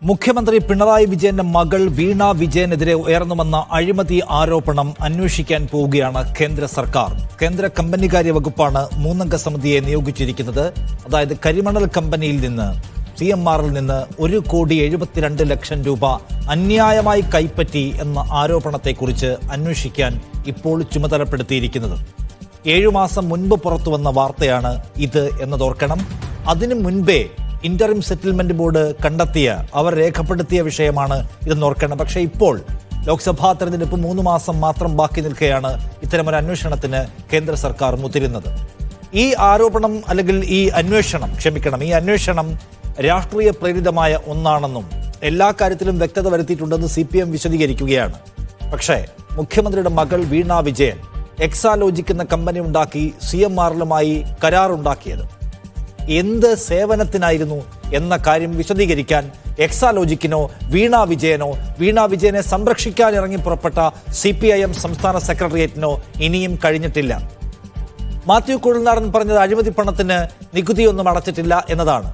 മുഖ്യമന്ത്രി പിണറായി വിജയന്റെ മകൾ വീണ വിജയനെതിരെ ഉയർന്നുവന്ന അഴിമതി ആരോപണം അന്വേഷിക്കാൻ പോവുകയാണ് കേന്ദ്ര സർക്കാർ. കേന്ദ്ര കമ്പനികാര്യ വകുപ്പാണ് മൂന്നംഗ സമിതിയെ നിയോഗിച്ചിരിക്കുന്നത്. അതായത് കരിമണൽ കമ്പനിയിൽ നിന്ന് CMRൽ നിന്ന് 1,72,00,000 രൂപ അന്യായമായി കൈപ്പറ്റി എന്ന ആരോപണത്തെക്കുറിച്ച് അന്വേഷിക്കാൻ ഇപ്പോൾ ചുമതലപ്പെടുത്തിയിരിക്കുന്നത്. 7 മാസം മുൻപ് പുറത്തുവന്ന വാർത്തയാണ് ഇത് എന്നതോർക്കണം. അതിനു മുൻപേ ഇന്ററിം സെറ്റിൽമെന്റ് ബോർഡ് കണ്ടെത്തിയ, അവർ രേഖപ്പെടുത്തിയ വിഷയമാണ് ഇതെന്നോർക്കണം. പക്ഷേ ഇപ്പോൾ ലോക്സഭാ തെരഞ്ഞെടുപ്പ് 3 മാസം മാത്രം ബാക്കി നിൽക്കെയാണ് ഇത്തരമൊരു അന്വേഷണത്തിന് കേന്ദ്ര സർക്കാർ മുതിരുന്നത്. ഈ ആരോപണം അല്ലെങ്കിൽ ഈ അന്വേഷണം രാഷ്ട്രീയ പ്രേരിതമായ ഒന്നാണെന്നും എല്ലാ കാര്യത്തിലും വ്യക്തത വരുത്തിയിട്ടുണ്ടെന്ന് CPM വിശദീകരിക്കുകയാണ്. പക്ഷേ മുഖ്യമന്ത്രിയുടെ മകൾ വീണ വിജയൻ എക്സാലോജിക് എന്ന കമ്പനി ഉണ്ടാക്കി CMRലുമായി കരാറുണ്ടാക്കിയത് എന്ത് സേവനത്തിനായിരുന്നു എന്ന കാര്യം വിശദീകരിക്കാൻ എക്സാലോജിക്കിനോ വീണ വിജയനെ സംരക്ഷിക്കാൻ ഇറങ്ങി പുറപ്പെട്ട CPIM സംസ്ഥാന സെക്രട്ടേറിയറ്റിനോ ഇനിയും കഴിഞ്ഞിട്ടില്ല. മാത്യു കുഴൽനാടൻ പറഞ്ഞത് അഴിമതി പണത്തിന് നികുതിയൊന്നും അടച്ചിട്ടില്ല എന്നതാണ്.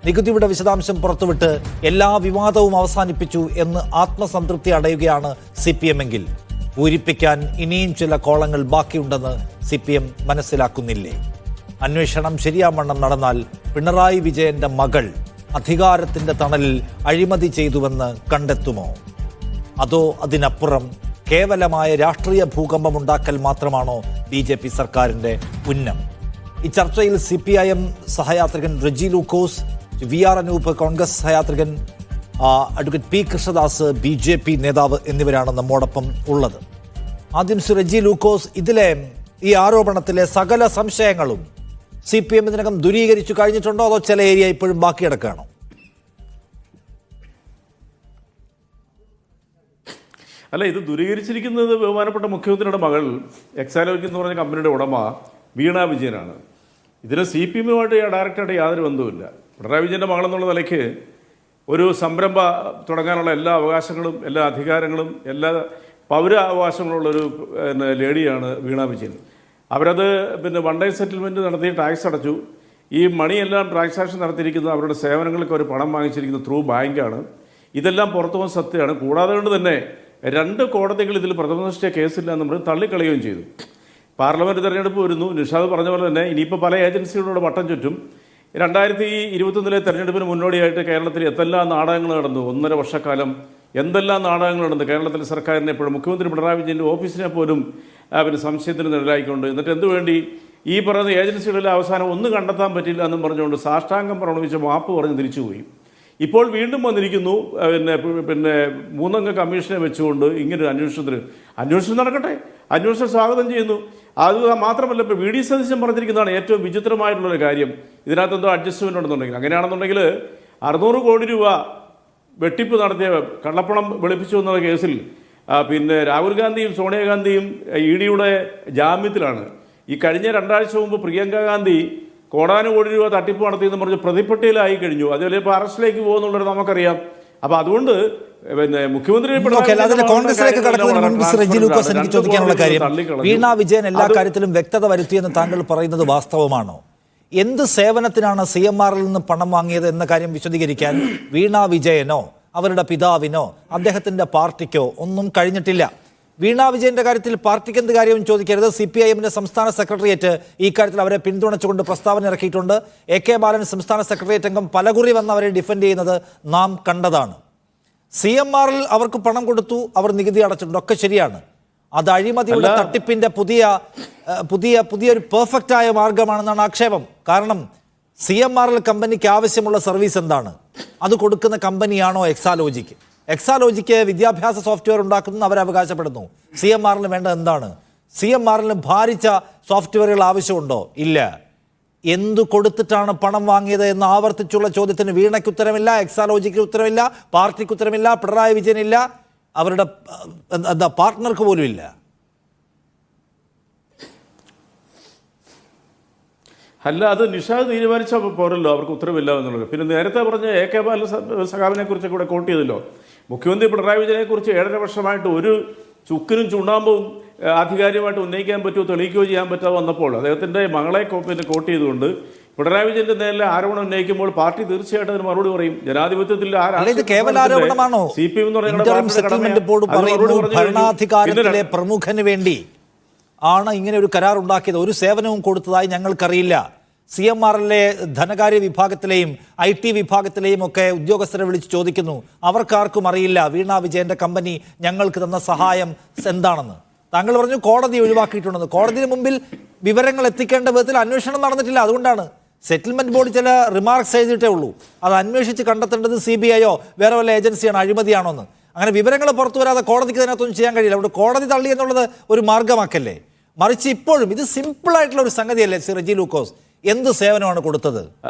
നികുതിയുടെ വിശദാംശം പുറത്തുവിട്ട് എല്ലാ വിവാദവും അവസാനിപ്പിച്ചു എന്ന് ആത്മസംതൃപ്തി അടയുകയാണ് CPM എങ്കിൽ പൂരിപ്പിക്കാൻ ഇനിയും ചില കോളങ്ങൾ ബാക്കിയുണ്ടെന്ന് CPM മനസ്സിലാക്കുന്നില്ലേ? അന്വേഷണം ശരിയാവണ്ണം നടന്നാൽ പിണറായി വിജയന്റെ മകൾ അധികാരത്തിന്റെ തണലിൽ അഴിമതി ചെയ്തുവെന്ന് കണ്ടെത്തുമോ? അതോ അതിനപ്പുറം കേവലമായ രാഷ്ട്രീയ ഭൂകമ്പം ഉണ്ടാക്കൽ മാത്രമാണോ BJP സർക്കാരിന്റെ ഉന്നം? ഈ ചർച്ചയിൽ CPIM സഹയാത്രികൻ റെജി ലൂക്കോസ്, VR അനൂപ് കോൺഗ്രസ് സഹയാത്രികൻ, അഡ്വക്കേറ്റ് P കൃഷ്ണദാസ് BJP നേതാവ് എന്നിവരാണ് നമ്മോടൊപ്പം ഉള്ളത്. ആദ്യം റെജി ലൂക്കോസ്, ഇതിലെ ഈ ആരോപണത്തിലെ സകല സംശയങ്ങളും CPM ഇതിനകം ദൂരീകരിച്ചു കഴിഞ്ഞിട്ടുണ്ടോ, അതോ ചില ഏരിയ ഇപ്പോഴും ബാക്കി കിടക്കുകയാണോ? അല്ല, ഇത് ദൂരീകരിച്ചിരിക്കുന്നത് ബഹുമാനപ്പെട്ട മുഖ്യമന്ത്രിയുടെ മകൾ എക്സാലോജിക് എന്ന് പറഞ്ഞ കമ്പനിയുടെ ഉടമ വീണ വിജയനാണ്. ഇതിന് CPMുമായിട്ട് ഡയറക്റ്റായിട്ട് യാതൊരു ബന്ധവുമില്ല. പിണറായി വിജയൻ്റെ മകളെന്നുള്ള നിലയ്ക്ക് ഒരു സംരംഭം തുടങ്ങാനുള്ള എല്ലാ അവകാശങ്ങളും എല്ലാ അധികാരങ്ങളും എല്ലാ പൗരാവകാശങ്ങളുള്ളൊരു ലേഡിയാണ് വീണ വിജയൻ. അവരത് വൺ ഡേ സെറ്റിൽമെൻറ്റ് നടത്തി ടാക്സ് അടച്ചു. ഈ മണിയെല്ലാം ട്രാൻസാക്ഷൻ നടത്തിയിരിക്കുന്നത് അവരുടെ സേവനങ്ങൾക്ക് അവർ പണം വാങ്ങിച്ചിരിക്കുന്നത് ത്രൂ ബാങ്കാണ്. ഇതെല്ലാം പുറത്തു പോകുന്ന സത്യമാണ്. കൂടാതെ കൊണ്ട് തന്നെ 2 കോടതികൾ ഇതിൽ പ്രഥമദൃഷ്ട്യാ കേസില്ല എന്ന് പറഞ്ഞ് തള്ളിക്കളയുകയും ചെയ്തു. പാർലമെൻറ്റ് തെരഞ്ഞെടുപ്പ് വരുന്നു. നിഷാദ് പറഞ്ഞ പോലെ തന്നെ ഇനിയിപ്പോൾ പല ഏജൻസികളോട് വട്ടം ചുറ്റും. 2021 തെരഞ്ഞെടുപ്പിന് മുന്നോടിയായിട്ട് കേരളത്തിൽ എന്തെല്ലാം നാടകങ്ങൾ നടന്നു, 1.5 വർഷക്കാലം എന്തെല്ലാം നാടകങ്ങൾ നടന്നു. കേരളത്തിലെ സർക്കാരിനെ എപ്പോഴും മുഖ്യമന്ത്രി പിണറായി വിജയൻ്റെ ഓഫീസിനെ പോലും സംശയത്തിന് നിഴലായിക്കൊണ്ട്, എന്നിട്ട് എന്തുവേണ്ടി ഈ പറയുന്ന ഏജൻസികളിലെ അവസാനം ഒന്നും കണ്ടെത്താൻ പറ്റില്ല എന്നും പറഞ്ഞുകൊണ്ട് സാഷ്ടാംഗം പ്രണവിച്ച് മാപ്പ് പറഞ്ഞ് തിരിച്ചുപോയി. ഇപ്പോൾ വീണ്ടും വന്നിരിക്കുന്നു. പിന്നെ 3 അംഗ കമ്മീഷനെ വെച്ചുകൊണ്ട് ഇങ്ങനൊരു അന്വേഷണം നടക്കട്ടെ, അന്വേഷണം സ്വാഗതം ചെയ്യുന്നു. അത് മാത്രമല്ല, ഇപ്പോൾ VD സതീശൻ പറഞ്ഞിരിക്കുന്നതാണ് ഏറ്റവും വിചിത്രമായിട്ടുള്ളൊരു കാര്യം. ഇതിനകത്ത് എന്തോ അഡ്ജസ്റ്റ്മെൻ്റ് ഉണ്ടെന്നുണ്ടെങ്കിൽ, അങ്ങനെയാണെന്നുണ്ടെങ്കിൽ 600 കോടി രൂപ വെട്ടിപ്പ് നടത്തിയ കള്ളപ്പണം വെളുപ്പിച്ചു എന്നുള്ള കേസിൽ രാഹുൽ ഗാന്ധിയും സോണിയാഗാന്ധിയും EDയുടെ ജാമ്യത്തിലാണ്. ഈ കഴിഞ്ഞ 2 ആഴ്ച മുമ്പ് പ്രിയങ്ക ഗാന്ധി കോടാനുകോടി രൂപ തട്ടിപ്പ് നടത്തിയെന്ന് പറഞ്ഞ് പ്രതിപ്പട്ടികയിലായി കഴിഞ്ഞു. അതുപോലെ ഇപ്പോൾ അറസ്റ്റിലേക്ക് പോകുന്നുള്ളത് നമുക്കറിയാം. അപ്പോൾ അതുകൊണ്ട് മുഖ്യമന്ത്രി കോൺഗ്രസിലേക്ക് കടക്കുന്നതിന് മുൻപ് റെജി ലൂക്കോസ്, എനിക്ക് ചോദിക്കാനുള്ള കാര്യം, വീണ വിജയൻ എല്ലാ കാര്യത്തിലും വ്യക്തത വരുത്തിയെന്ന് താങ്കൾ പറയുന്നത് വാസ്തവമാണോ? എന്ത് സേവനത്തിനാണ് CMRൽ നിന്ന് പണം വാങ്ങിയത് എന്ന കാര്യം വിശദീകരിക്കാൻ വീണ വിജയനോ അവരുടെ പിതാവിനോ അദ്ദേഹത്തിന്റെ പാർട്ടിക്കോ ഒന്നും കഴിഞ്ഞിട്ടില്ല. വീണ വിജയന്റെ കാര്യത്തിൽ പാർട്ടിക്ക് എന്ത് കാര്യവും ചോദിക്കരുത്. CPIMന്റെ സംസ്ഥാന സെക്രട്ടേറിയറ്റ് ഈ കാര്യത്തിൽ അവരെ പിന്തുണച്ചുകൊണ്ട് പ്രസ്താവന ഇറക്കിയിട്ടുണ്ട്. AK ബാലൻ സംസ്ഥാന സെക്രട്ടേറിയറ്റ് അംഗം പലകുറി വന്ന് അവരെ ഡിഫെൻഡ് ചെയ്യുന്നത് നാം കണ്ടതാണ്. CMRൽ അവർക്ക് പണം കൊടുത്തു, അവർ നികുതി അടച്ചിട്ടുണ്ട്, ഒക്കെ ശരിയാണ്. അത് അഴിമതിയുടെ തട്ടിപ്പിന്റെ പുതിയൊരു പെർഫെക്റ്റായ മാർഗമാണെന്നാണ് ആക്ഷേപം. കാരണം CMRൽ കമ്പനിക്ക് ആവശ്യമുള്ള സർവീസ് എന്താണ്? അത് കൊടുക്കുന്ന കമ്പനിയാണോ എക്സാലോജിക്? എക്സാലോജിക്ക് വിദ്യാഭ്യാസ സോഫ്റ്റ്വെയർ ഉണ്ടാക്കുന്നു അവർ അവകാശപ്പെടുന്നു. CMRന് വേണ്ടത് എന്താണ്? CMRന് ഭാരിച്ച സോഫ്റ്റ്വെയറുകൾ ആവശ്യമുണ്ടോ? ഇല്ല. എന്തു കൊടുത്തിട്ടാണ് പണം വാങ്ങിയത് എന്ന് ആവർത്തിച്ചുള്ള ചോദ്യത്തിന് വീണയ്ക്ക് ഉത്തരമില്ല, എക്സാലോജിക്ക് ഉത്തരമില്ല, പാർട്ടിക്ക് ഉത്തരമില്ല, പിണറായി വിജയനില്ല, അവരുടെ പാർട്ട്ണർക്ക് പോലും ഇല്ല. അല്ല, അത് നിഷാദ് തീരുമാനിച്ച പോരല്ലോ, അവർക്ക് ഉത്തരവില്ല എന്നുള്ളത്. പിന്നെ നേരത്തെ പറഞ്ഞ AK ബാലൻ സഖാവിനെ കുറിച്ച് കൂടെ കോട്ട് ചെയ്തല്ലോ. മുഖ്യമന്ത്രി പിണറായി വിജയനെ കുറിച്ച് 7.5 വർഷമായിട്ട് ഒരു ചുക്കിനും ചുണ്ണാമ്പും ആധികാരികമായിട്ട് ഉന്നയിക്കാൻ പറ്റുമോ തെളിയിക്കുകയോ ചെയ്യാൻ പറ്റാതെ വന്നപ്പോൾ അദ്ദേഹത്തിൻ്റെ മകളെ കോട്ട് ചെയ്തുകൊണ്ട് പിണറായി വിജയന്റെ നേരെ ആരോപണം ഉന്നയിക്കുമ്പോൾ പാർട്ടി തീർച്ചയായിട്ടും അതിന് മറുപടി പറയും. ജനാധിപത്യത്തിൽ അല്ല, ഇത് കേവല ആരോപണമാണോ? ഇന്റർം സെറ്റിൽമെന്റ് ബോർഡ് പറയുന്നു ഭരണാധികാരത്തിലെ പ്രമുഖന് വേണ്ടി ആണ് ഇങ്ങനെ ഒരു കരാർ ഉണ്ടാക്കിയത്, ഒരു സേവനവും കൊടുത്തതായി ഞങ്ങൾക്കറിയില്ല. CMRലെ ധനകാര്യ വിഭാഗത്തിലെയും IT വിഭാഗത്തിലെയും ഒക്കെ ഉദ്യോഗസ്ഥരെ വിളിച്ച് ചോദിക്കുന്നു, അവർക്കാർക്കും അറിയില്ല വീണ വിജയന്റെ കമ്പനി ഞങ്ങൾക്ക് തന്ന സഹായം എന്താണെന്ന്. താങ്കൾ പറഞ്ഞു കോടതി ഒഴിവാക്കിയിട്ടുണ്ടെന്ന്. കോടതിന് മുമ്പിൽ വിവരങ്ങൾ എത്തിക്കേണ്ട വിധത്തിൽ അന്വേഷണം നടന്നിട്ടില്ല. അതുകൊണ്ടാണ് സെറ്റിൽമെന്റ് ബോർഡ് ചില റിമാർക്സ് എഴുതിയിട്ടേ ഉള്ളൂ. അത് അന്വേഷിച്ച് കണ്ടെത്തേണ്ടത് CBIയോ വേറെ വല്ല ഏജൻസിയാണോ, അഴിമതിയാണോ എന്ന്. അങ്ങനെ വിവരങ്ങൾ പുറത്തു വരാതെ കോടതിക്ക് അതിനകത്തൊന്നും ചെയ്യാൻ കഴിയില്ല. അവിടെ കോടതി തള്ളി എന്നുള്ളത് ഒരു മാർഗമാക്കല്ലേ. മറിച്ച് ഇപ്പോഴും ഇത് സിമ്പിളായിട്ടുള്ള ഒരു സംഗതിയല്ലേ ശ്രീ റെജി ലൂക്കോസ്, എന്ത് സേവനമാണ് കൊടുത്തത്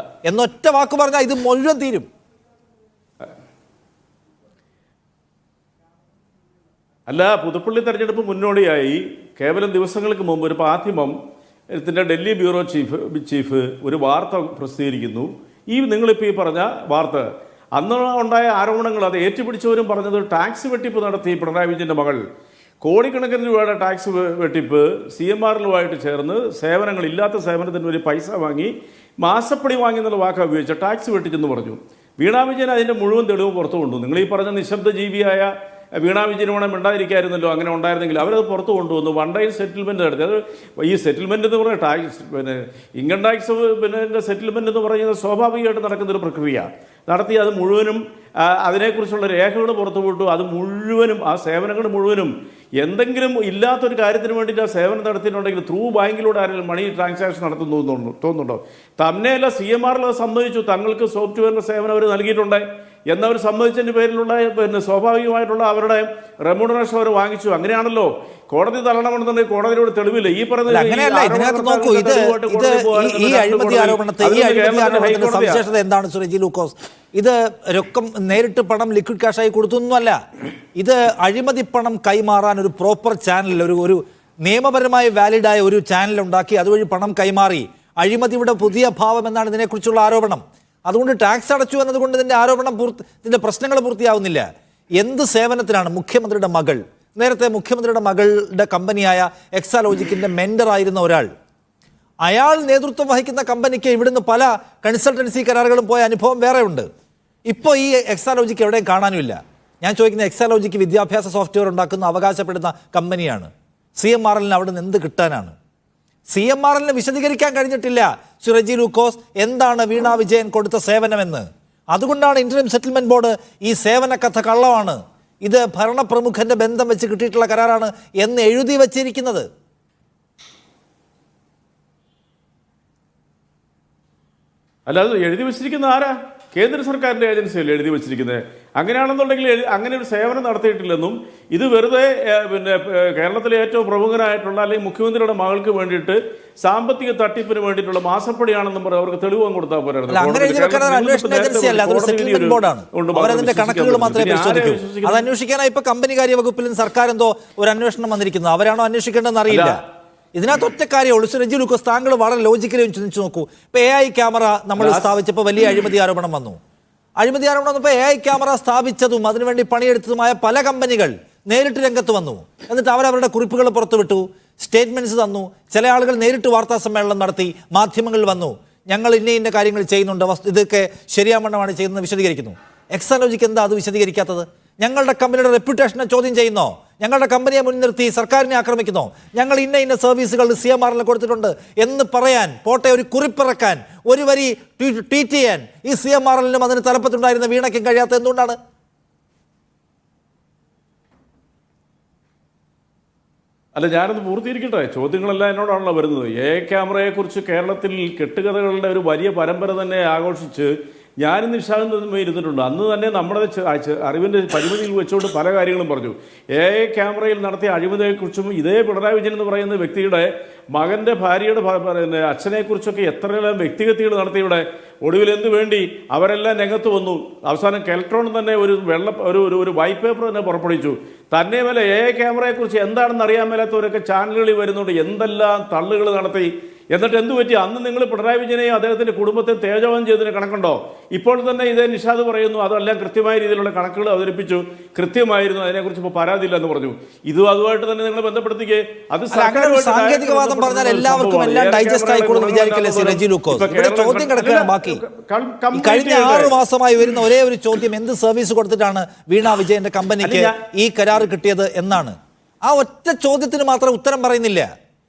എന്നൊറ്റ വാക്ക് പറഞ്ഞാൽ ഇത് മുഴുവൻ തീരും. അല്ല, പുതുപ്പള്ളി തെരഞ്ഞെടുപ്പ് മുന്നോടിയായി കേവലം ദിവസങ്ങൾക്ക് മുമ്പ് ഒരു മാധ്യമം ഇതിൻ്റെ ഡൽഹി ബ്യൂറോ ചീഫ് ഒരു വാർത്ത പ്രസിദ്ധീകരിക്കുന്നു. നിങ്ങളിപ്പോൾ ഈ പറഞ്ഞ വാർത്ത അന്ന് ഉണ്ടായ ആരോപണങ്ങൾ അത് ഏറ്റുപിടിച്ചവരും പറഞ്ഞത് ടാക്സ് വെട്ടിപ്പ് നടത്തി പിണറായി വിജയൻ്റെ മകൾ കോടിക്കണക്കിന് രൂപയുടെ ടാക്സ് വെട്ടിപ്പ് CMRലുമായിട്ട് ചേർന്ന് ഇല്ലാത്ത സേവനത്തിന് ഒരു പൈസ വാങ്ങി മാസപ്പടി വാങ്ങി എന്നുള്ള വാക്കാണ് ഉപയോഗിച്ച ടാക്സ് വെട്ടിച്ചെന്ന് പറഞ്ഞു. വീണ വിജയൻ അതിൻ്റെ മുഴുവൻ തെളിവ് പുറത്തു കൊണ്ടു. നിങ്ങൾ ഈ പറഞ്ഞ നിശബ്ദ ജീവിയായ വീണ വിജയൻ വേണം മിണ്ടാതിരിക്കായിരുന്നല്ലോ. അങ്ങനെ ഉണ്ടായിരുന്നെങ്കിൽ അവരത് പുറത്ത് കൊണ്ടുവന്നു. വൺ ടൈം സെറ്റിൽമെൻറ്റ് നടത്തി. അത് ഈ സെറ്റിൽമെൻറ്റ് എന്ന് പറഞ്ഞാൽ ഇൻകം ടാക്സ് സെറ്റിൽമെൻറ്റ് എന്ന് പറയുന്നത് സ്വാഭാവികമായിട്ട് നടക്കുന്നൊരു പ്രക്രിയ നടത്തി. അത് മുഴുവനും അതിനെക്കുറിച്ചുള്ള രേഖകൾ പുറത്തു വിട്ടു. അത് മുഴുവനും ആ സേവനങ്ങൾ മുഴുവനും എന്തെങ്കിലും ഇല്ലാത്തൊരു കാര്യത്തിന് വേണ്ടിയിട്ട് ആ സേവനം നടത്തിയിട്ടുണ്ടെങ്കിൽ ത്രൂ ബാങ്കിലൂടെ ആരെങ്കിലും മണി ട്രാൻസാക്ഷൻ നടത്തുന്നു തോന്നുന്നുണ്ടോ? തന്നെയല്ല, CMRൽ സമ്മതിച്ചു തങ്ങൾക്ക് സോഫ്റ്റ്വെയറിൻ്റെ സേവനം അവർ നൽകിയിട്ടുണ്ട് എന്നവർ സമ്മതിച്ചതിൻ്റെ പേരിലുള്ള സ്വാഭാവികമായിട്ടുള്ള അവരുടെ റെമ്യൂണറേഷൻ അവർ വാങ്ങിച്ചു. അങ്ങനെയാണല്ലോ കോടതി തള്ളണമെന്നുണ്ടെങ്കിൽ കോടതിയോട് തെളിവില്ല. ഈ പറഞ്ഞ അങ്ങനെയല്ല. ഇതിനകത്ത് നോക്കൂ, ഈ അഴിമതി ആരോപണത്തെ സവിശേഷത എന്താണ് സുരജി ലൂക്കോസ്? ഇത് രൊക്കം നേരിട്ട് പണം ലിക്വിഡ് ക്യാഷായി കൊടുത്തൊന്നുമല്ല. ഇത് അഴിമതി പണം കൈമാറാൻ ഒരു പ്രോപ്പർ ചാനൽ, ഒരു നിയമപരമായി വാലിഡായ ഒരു ചാനൽ ഉണ്ടാക്കി അതുവഴി പണം കൈമാറി. അഴിമതിയുടെ പുതിയ ഭാവം എന്നാണ് ഇതിനെക്കുറിച്ചുള്ള ആരോപണം. അതുകൊണ്ട് ടാക്സ് അടച്ചു എന്നതുകൊണ്ട് ഇതിൻ്റെ ആരോപണം ഇതിൻ്റെ പ്രശ്നങ്ങൾ പൂർത്തിയാവുന്നില്ല. എന്ത് സേവനത്തിനാണ് മുഖ്യമന്ത്രിയുടെ മകൾ, നേരത്തെ മുഖ്യമന്ത്രിയുടെ മകളുടെ കമ്പനിയായ എക്സാലോജിക്കിൻ്റെ മെൻഡറായിരുന്ന ഒരാൾ, അയാൾ നേതൃത്വം വഹിക്കുന്ന കമ്പനിക്ക് ഇവിടുന്ന് പല കൺസൾട്ടൻസി കരാറുകളും പോയ അനുഭവം വേറെ ഉണ്ട്. ഇപ്പോൾ ഈ എക്സാലോജിക്ക് എവിടെയും കാണാനുമില്ല. ഞാൻ ചോദിക്കുന്ന എക്സാലോജിക്ക് വിദ്യാഭ്യാസ സോഫ്റ്റ്വെയർ ഉണ്ടാക്കുന്ന അവകാശപ്പെടുന്ന കമ്പനിയാണ്. CMRലിന് അവിടെ നിന്ന് എന്ത് കിട്ടാനാണ്? CMRലിന് വിശദീകരിക്കാൻ കഴിഞ്ഞിട്ടില്ല ശ്രീ റെജി ലൂക്കോസ് എന്താണ് വീണ വിജയൻ കൊടുത്ത സേവനമെന്ന്. അതുകൊണ്ടാണ് ഇന്റർം സെറ്റിൽമെന്റ് ബോർഡ് ഈ സേവന കഥ കള്ളമാണ്, ഇത് ഭരണപ്രമുഖന്റെ ബന്ധം വെച്ച് കിട്ടിയിട്ടുള്ള കരാറാണ് എന്ന് എഴുതി വച്ചിരിക്കുന്നത്. അല്ല, അത് എഴുതി വെച്ചിരിക്കുന്ന ആരാ? കേന്ദ്ര സർക്കാരിൻ്റെ ഏജൻസിയല്ലേ എഴുതി വെച്ചിരിക്കുന്നത്. അങ്ങനെയാണെന്നുണ്ടെങ്കിൽ അങ്ങനെ ഒരു സേവനം നടത്തിയിട്ടില്ലെന്നും ഇത് വെറുതെ കേരളത്തിലെ ഏറ്റവും പ്രമുഖനായിട്ടുള്ള അല്ലെങ്കിൽ മുഖ്യമന്ത്രിയുടെ മകൾക്ക് വേണ്ടിയിട്ട് സാമ്പത്തിക തട്ടിപ്പിന് വേണ്ടിയിട്ടുള്ള മാസപ്പടിയാണെന്നും പറഞ്ഞ് അവർക്ക് തെളിവ് കൊടുത്താൽ പോരായിരുന്നു. അത് അന്വേഷിക്കാനായി ഇപ്പൊ കമ്പനികാര്യ വകുപ്പിലും സർക്കാർ എന്തോ ഒരു അന്വേഷണം വന്നിരിക്കുന്നത്. അവരാണോ അന്വേഷിക്കേണ്ടതെന്ന് അറിയില്ല. ഇതിനകത്ത് ഒറ്റ കാര്യമുള്ളൂ ശ്രീ റെജി ലൂക്കോസ്, താങ്കൾ വളരെ ലോജിക്കലി ചിന്തിച്ചു നോക്കൂ. ഇപ്പൊ AI ക്യാമറ നമ്മൾ സ്ഥാപിച്ചപ്പോൾ വലിയ അഴിമതി ആരോപണം വന്നു. അഴിമതി ആരോപണം വന്നപ്പോൾ AI ക്യാമറ സ്ഥാപിച്ചതും അതിനുവേണ്ടി പണിയെടുത്തതുമായ പല കമ്പനികൾ നേരിട്ട് രംഗത്ത് വന്നു. എന്നിട്ട് അവരവരുടെ കുറിപ്പുകൾ പുറത്തുവിട്ടു, സ്റ്റേറ്റ്മെന്റ്സ് തന്നു. ചില ആളുകൾ നേരിട്ട് വാർത്താ സമ്മേളനം നടത്തി, മാധ്യമങ്ങളിൽ വന്നു, ഞങ്ങൾ ഇന്ന കാര്യങ്ങൾ ചെയ്യുന്നുണ്ട്, ഇതൊക്കെ ശരിയാവണ്ണമാണ് ചെയ്യുന്നത് വിശദീകരിക്കുന്നു. എക്സാലോജിക്ക് എന്താ അത് വിശദീകരിക്കാത്തത്? ഞങ്ങളുടെ കമ്പനിയുടെ റെപ്യൂട്ടേഷനെ ചോദ്യം ചെയ്യുന്നോ? ഞങ്ങളുടെ കമ്പനിയെ മുൻനിർത്തി സർക്കാരിനെ ആക്രമിക്കുന്നോ? ഞങ്ങൾ ഇന്ന സർവീസുകൾ CMRൽ കൊടുത്തിട്ടുണ്ട് എന്ന് പറയാൻ, പോട്ടെ ഒരു കുറിപ്പിറക്കാൻ, ഒരു വരി ട്വീറ്റ് ചെയ്യാൻ ഈ CMRലിനും അതിന് തലപ്പത്തുണ്ടായിരുന്ന വീണയ്ക്കും കഴിയാത്ത എന്തുകൊണ്ടാണ്? അല്ല, ഞാനൊന്ന് പൂർത്തീകരിക്കട്ടെ. ചോദ്യങ്ങളെല്ലാം എന്നോടാണല്ലോ വരുന്നത്. ക്യാമറയെക്കുറിച്ച് കേരളത്തിൽ കെട്ടുകഥകളുടെ ഒരു വലിയ പരമ്പര തന്നെ ആഘോഷിച്ച് ഞാനും നിഷാദും ഇരുന്നിട്ടുണ്ട്. അന്ന് തന്നെ നമ്മുടെ അറിവിൻ്റെ പരിമിതിയിൽ വെച്ചുകൊണ്ട് പല കാര്യങ്ങളും പറഞ്ഞു. ക്യാമറയിൽ നടത്തിയ അഴിമതിയെക്കുറിച്ചും ഇതേ പിണറായി വിജയൻ എന്ന് പറയുന്ന വ്യക്തിയുടെ മകൻ്റെ ഭാര്യയുടെ അച്ഛനെക്കുറിച്ചൊക്കെ എത്രയെല്ലാം വ്യക്തിഗതികൾ നടത്തിയുടെ ഒടുവിൽ എന്ത് വേണ്ടി അവരെല്ലാം രംഗത്ത് വന്നു. അവസാനം കെൽട്രോൺ തന്നെ ഒരു വൈറ്റ് പേപ്പർ തന്നെ പുറപ്പെടുവിച്ചു. തന്നെ മേലെ ക്യാമറയെക്കുറിച്ച് എന്താണെന്ന് അറിയാൻ മേലാത്തവരൊക്കെ ചാനലുകളിൽ വരുന്നുണ്ട്. എന്തെല്ലാം തള്ളുകൾ നടത്തി എന്നിട്ട് എന്ത് പറ്റി? അന്ന് നിങ്ങൾ പിണറായി വിജയനെയും അദ്ദേഹത്തിന്റെ കുടുംബത്തെ തേജോവനം ചെയ്തതിന് കണക്കുണ്ടോ? ഇപ്പോൾ തന്നെ ഇതേ നിഷാദ് പറയുന്നു അതെല്ലാം കൃത്യമായ രീതിയിലുള്ള കണക്കുകൾ അവതരിപ്പിച്ചു, കൃത്യമായിരുന്നു, അതിനെക്കുറിച്ച് ഇപ്പോൾ പരാതിയില്ല എന്ന് പറഞ്ഞു. ഇതും അതുമായിട്ട് തന്നെ നിങ്ങൾ ബന്ധപ്പെടുത്തിക്കേ. അത് സാങ്കേതികവാദം പറഞ്ഞാൽ എല്ലാവർക്കും എല്ലാം ഡൈജസ്റ്റ് ആയിക്കോളൂ വിചാരിക്കല്ലേ ശ്രീ റെജി ലൂക്കോസ്? ഇവിടെ ചോദ്യം കിടക്കുകയാണ് ബാക്കി. കഴിഞ്ഞ 6 മാസമായി വരുന്ന ഒരേ ഒരു ചോദ്യം, എന്ത് സർവീസ് കൊടുത്തിട്ടാണ് വീണ വിജയന്റെ കമ്പനിക്ക് ഈ കരാർ കിട്ടിയത് എന്നാണ്. ആ ഒറ്റ ചോദ്യത്തിന് മാത്രം ഉത്തരം പറയുന്നില്ല.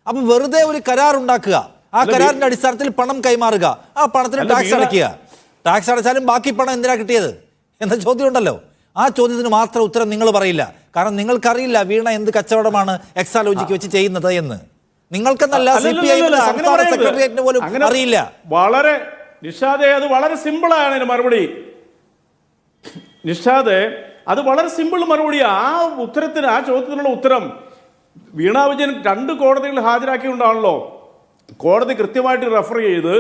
അപ്പൊ വെറുതെ ഒരു കരാർ ഉണ്ടാക്കുക, ആ കരാറിന്റെ അടിസ്ഥാനത്തിൽ പണം കൈമാറുക, ആ പണത്തിന് ടാക്സ് അടയ്ക്കുക. ടാക്സ് അടച്ചാലും ബാക്കി പണം എന്തിനാ കിട്ടിയത് എന്ന ചോദ്യം ഉണ്ടല്ലോ. ആ ചോദ്യത്തിന് മാത്രം ഉത്തരം നിങ്ങൾ പറയില്ല. കാരണം നിങ്ങൾക്കറിയില്ല വീണ എന്ത് കച്ചവടമാണ് എക്സാലോജിക്ക് വെച്ച് ചെയ്യുന്നത് എന്ന്. നിങ്ങൾക്കെന്നല്ല, CPI സംസ്ഥാന സെക്രട്ടേറിയറ്റിന് പോലും അറിയില്ല. വളരെ നിഷാദേ, അത് വളരെ സിമ്പിളാണ് ഇതിന് മറുപടി. നിഷാദേ, അത് വളരെ സിമ്പിൾ മറുപടി. ആ ഉത്തരത്തിന്, ആ ചോദ്യത്തിനുള്ള ഉത്തരം വീണ വിജയൻ 2 കോടതികളിൽ ഹാജരാക്കിക്കൊണ്ടാണല്ലോ കോടതി കൃത്യമായിട്ട് റെഫർ ചെയ്ത്